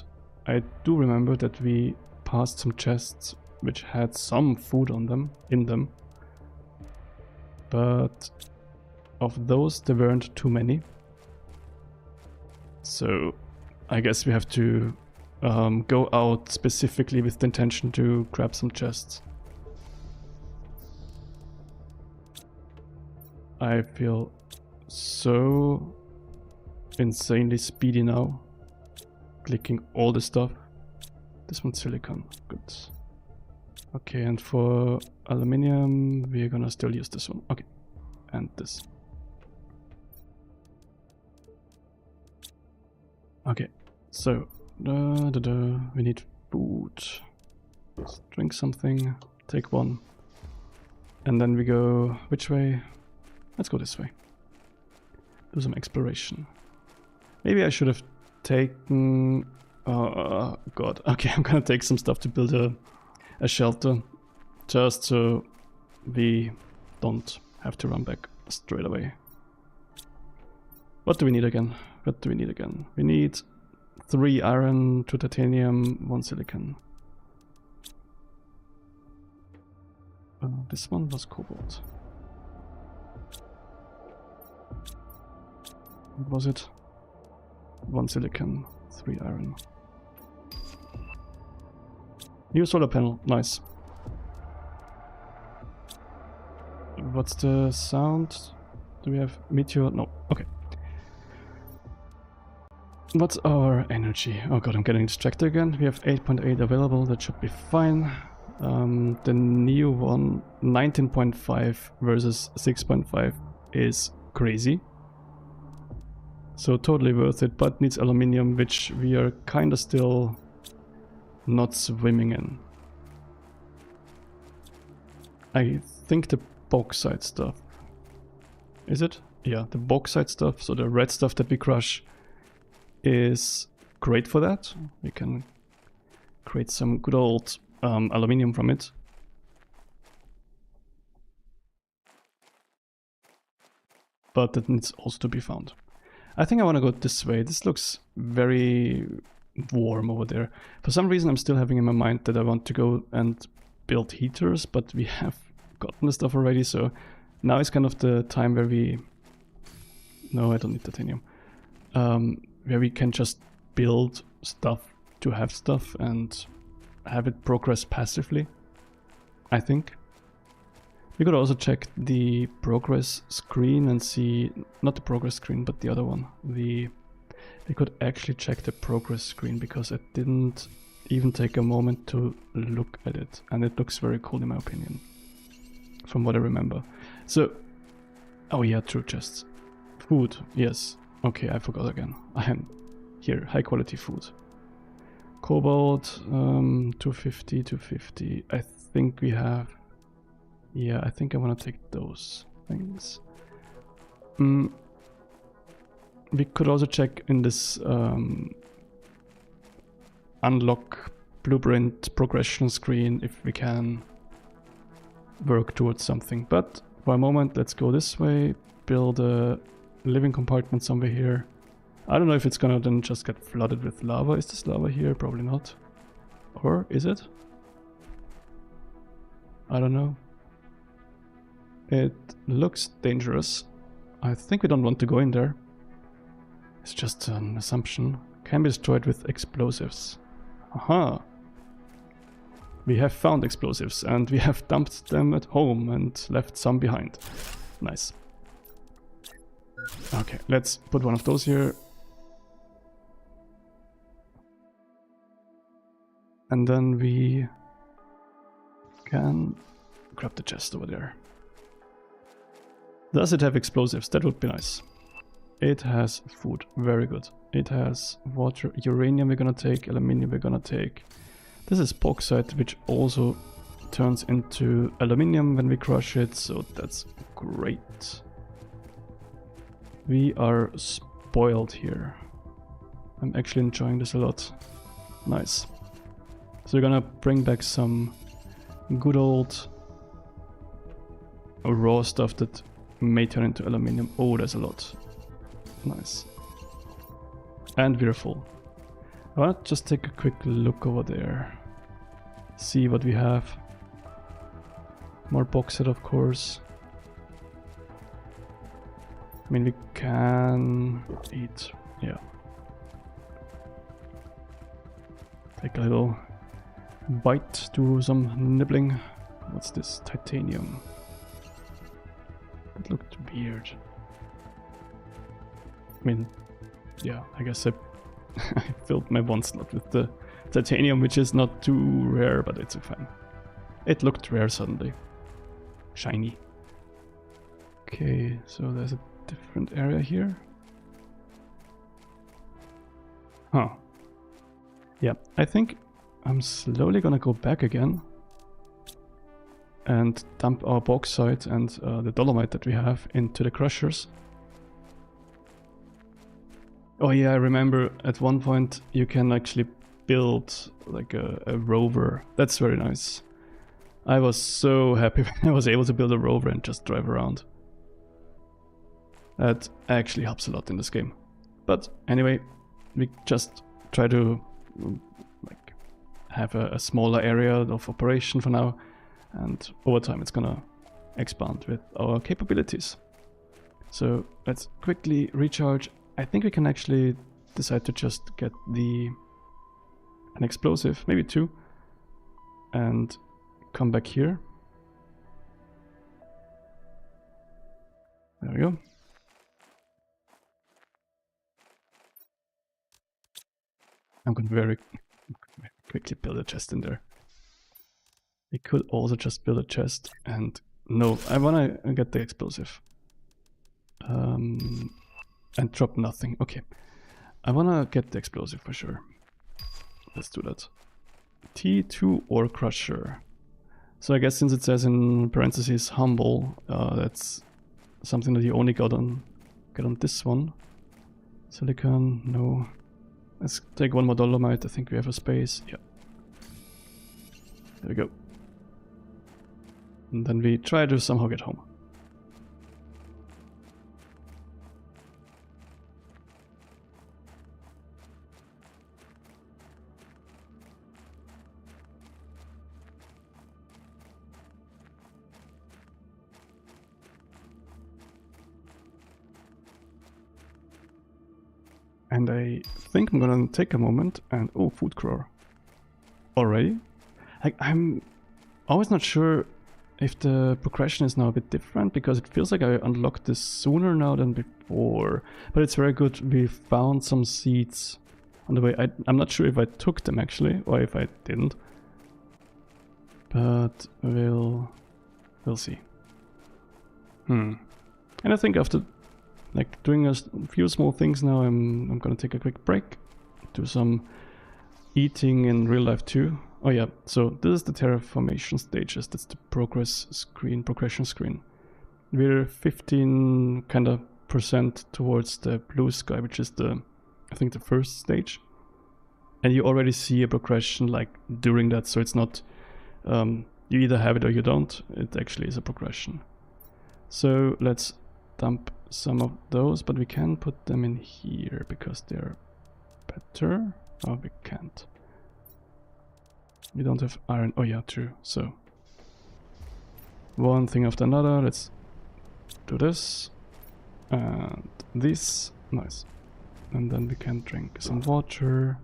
S1: I do remember that we passed some chests which had some food on them, but of those there weren't too many. So I guess we have to go out specifically with the intention to grab some chests. I feel so insanely speedy now, clicking all the stuff. This one's silicon, good. Okay, and for aluminium we're gonna still use this one. Okay, and this. Okay, so we need food. Let's drink something, take one, and then we go which way? Let's go this way. Do some exploration. Maybe I should have taken... Oh god, okay, I'm gonna take some stuff to build a shelter, just so we don't have to run back straight away. What do we need again? What do we need again? We need 3 iron, 2 titanium, 1 silicon. This one was cobalt. What was it? 1 silicon, 3 iron. New solar panel, nice. What's the sound? Do we have meteor? No, okay. What's our energy? Oh god, I'm getting distracted again. We have 8.8 available, that should be fine. The new one, 19.5 versus 6.5 is crazy. So totally worth it, but needs aluminium, which we are kinda still not swimming in. I think the bauxite stuff. Is it? Yeah, the bauxite stuff, so the red stuff that we crush, is great for that. We can create some good old aluminium from it. But that needs also to be found. I think I want to go this way. This looks very warm over there. For some reason I'm still having in my mind that I want to go and build heaters, but we have gotten the stuff already, so now is kind of the time where we... No, I don't need titanium. Where we can just build stuff to have stuff and have it progress passively, I think. We could also check the progress screen and see, not the progress screen, but the other one. We could actually check the progress screen because I didn't even take a moment to look at it. And it looks very cool in my opinion, from what I remember. So, oh yeah, true chests. Food, yes. Okay, I forgot again. I am here, high quality food. Cobalt, 250, 250. I think we have... Yeah, I think I want to take those things. We could also check in this unlock blueprint progression screen if we can work towards something. But for a moment, let's go this way, build a living compartment somewhere here. I don't know if it's gonna then just get flooded with lava. Is this lava here? Probably not. Or is it? I don't know. It looks dangerous. I think we don't want to go in there. It's just an assumption. Can be destroyed with explosives. Aha! We have found explosives and we have dumped them at home and left some behind. Nice. Okay, let's put one of those here. And then we can grab the chest over there. Does it have explosives? That would be nice. It has food. Very good. It has water. Uranium we're gonna take. Aluminium we're gonna take. This is bauxite, which also turns into aluminium when we crush it, so that's great. We are spoiled here. I'm actually enjoying this a lot. Nice. So we're gonna bring back some good old raw stuff that may turn into aluminium. Oh, there's a lot. Nice. And we're full. I wanna just take a quick look over there. See what we have. More bauxite, of course. I mean, we can eat. Yeah. Take a little bite, do some nibbling. What's this? Titanium. It looked weird. I mean, yeah, I guess I filled my one slot with the titanium, which is not too rare, but it's fine. It looked rare suddenly. Shiny. Okay, so there's a different area here. Huh. Yeah, I think I'm slowly gonna go back again and dump our bauxite and the dolomite that we have into the crushers. Oh yeah, I remember at one point you can actually build like a rover. That's very nice. I was so happy when I was able to build a rover and just drive around. That actually helps a lot in this game. But anyway, we just try to like have a smaller area of operation for now, and over time it's gonna expand with our capabilities. So let's quickly recharge. I think we can actually decide to just get an explosive, maybe two, and come back here. There we go. I'm going to very quickly build a chest in there. We could also just build a chest and no, I want to get the explosive. And drop nothing. Okay. I want to get the explosive for sure. Let's do that. T2 ore crusher. So I guess since it says in parentheses humble, that's something that you only get on this one. Silicon, no. Let's take one more dolomite. I think we have a space. Yeah. There we go. And then we try to somehow get home. And I think I'm gonna take a moment and... oh, food crawler. Already? I'm always not sure if the progression is now a bit different, because it feels like I unlocked this sooner now than before. But it's very good. We found some seeds on the way. I'm not sure if I took them actually, or if I didn't. But we'll see. And I think after like doing a few small things now, I'm gonna take a quick break, do some eating in real life too. Oh yeah, so this is the terraformation stages. That's the progression screen. We're 15 kind of % towards the blue sky, which is I think the first stage. And you already see a progression like during that, so it's not you either have it or you don't. It actually is a progression. So let's dump some of those, but we can put them in here because they're better. Oh, we can't. We don't have iron. Oh yeah, true. So one thing after another. Let's do this and this. Nice. And then we can drink some water.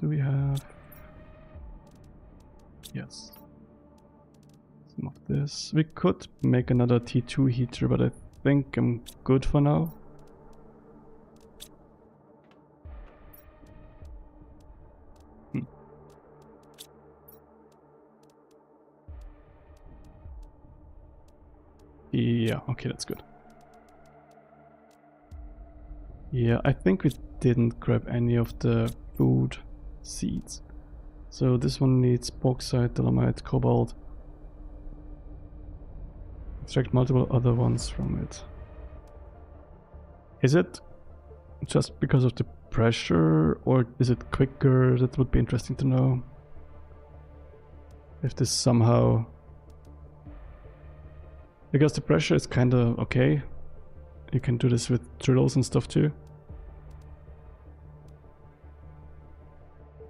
S1: Do we have? Yes. Some of this. We could make another T2 heater, but I think I'm good for now. Yeah, okay, that's good. Yeah, I think we didn't grab any of the food seeds. So this one needs bauxite, dolomite, cobalt. Extract multiple other ones from it. Is it just because of the pressure, or is it quicker? That would be interesting to know. If this somehow... Because the pressure is kinda okay. You can do this with drills and stuff too.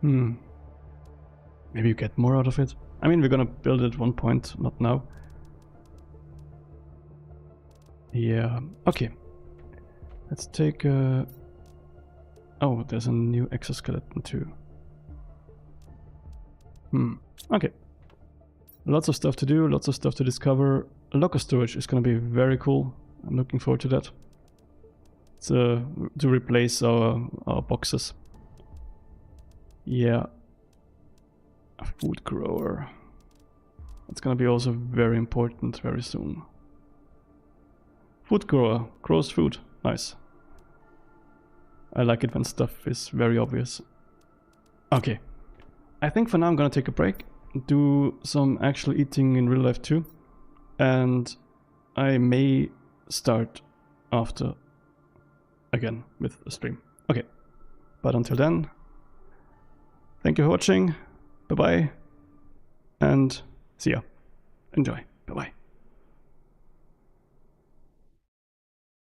S1: Maybe you get more out of it. I mean, we're gonna build it at one point, not now. Yeah, okay. Let's take a... Oh, there's a new exoskeleton too. Okay. Lots of stuff to do, lots of stuff to discover. Locker storage is gonna be very cool. I'm looking forward to that. It's to replace our boxes. Yeah. A food grower. That's gonna be also very important very soon. Food grower grows food. Nice. I like it when stuff is very obvious. Okay. I think for now I'm gonna take a break. Do some actual eating in real life too. And I may start after again with a stream. Okay. But until then, thank you for watching. Bye bye. And see ya. Enjoy. Bye bye.